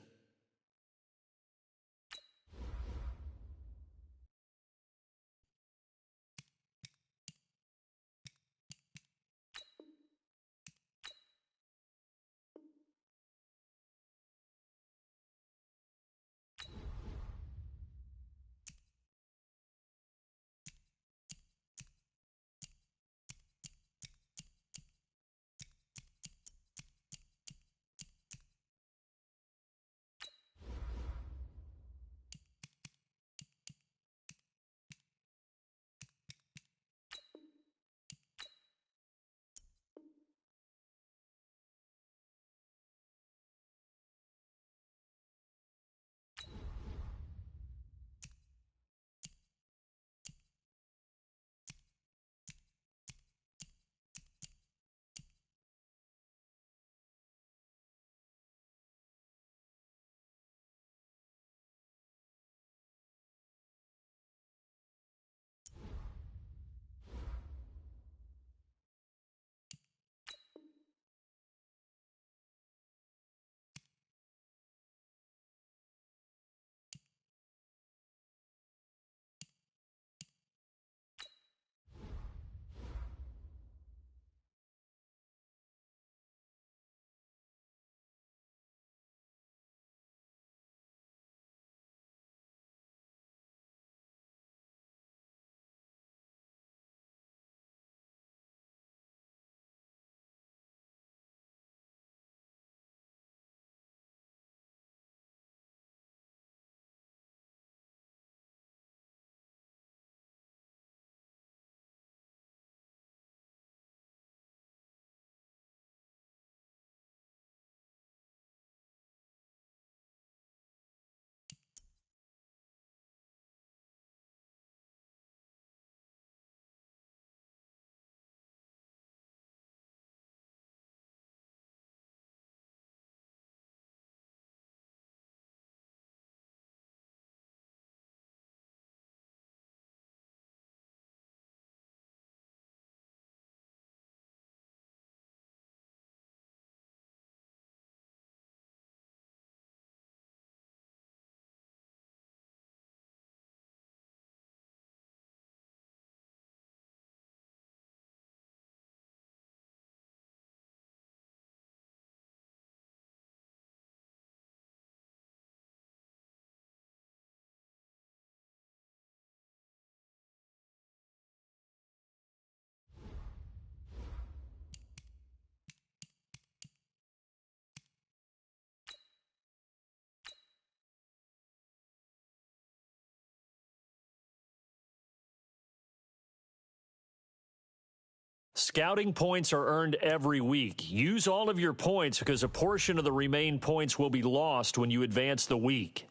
scouting points are earned every week. Use all of your points because a portion of the remaining points will be lost when you advance the week.